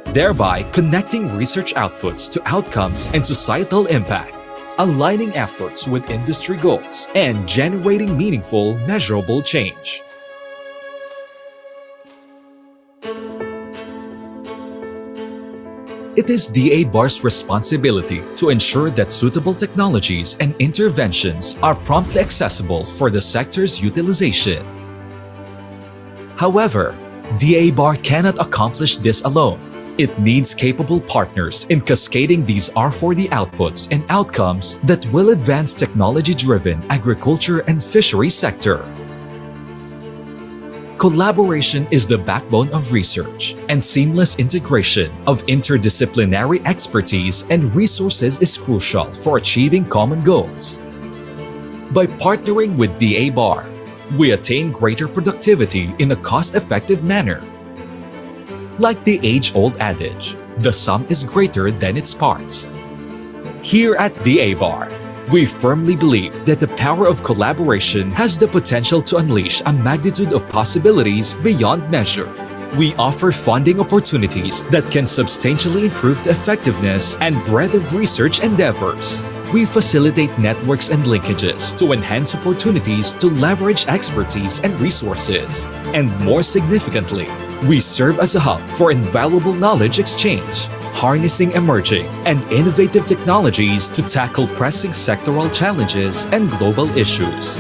thereby connecting research outputs to outcomes and societal impact, aligning efforts with industry goals, and generating meaningful, measurable change. It is DA-BAR's responsibility to ensure that suitable technologies and interventions are promptly accessible for the sector's utilization. However, DA-BAR cannot accomplish this alone. It needs capable partners in cascading these R4D outputs and outcomes that will advance technology-driven agriculture and fishery sector. Collaboration is the backbone of research, and seamless integration of interdisciplinary expertise and resources is crucial for achieving common goals. By partnering with DA-BAR, we attain greater productivity in a cost-effective manner. Like the age-old adage, the sum is greater than its parts. Here at DA-BAR, we firmly believe that the power of collaboration has the potential to unleash a magnitude of possibilities beyond measure. We offer funding opportunities that can substantially improve the effectiveness and breadth of research endeavors. We facilitate networks and linkages to enhance opportunities to leverage expertise and resources. And more significantly, we serve as a hub for invaluable knowledge exchange, harnessing emerging and innovative technologies to tackle pressing sectoral challenges and global issues.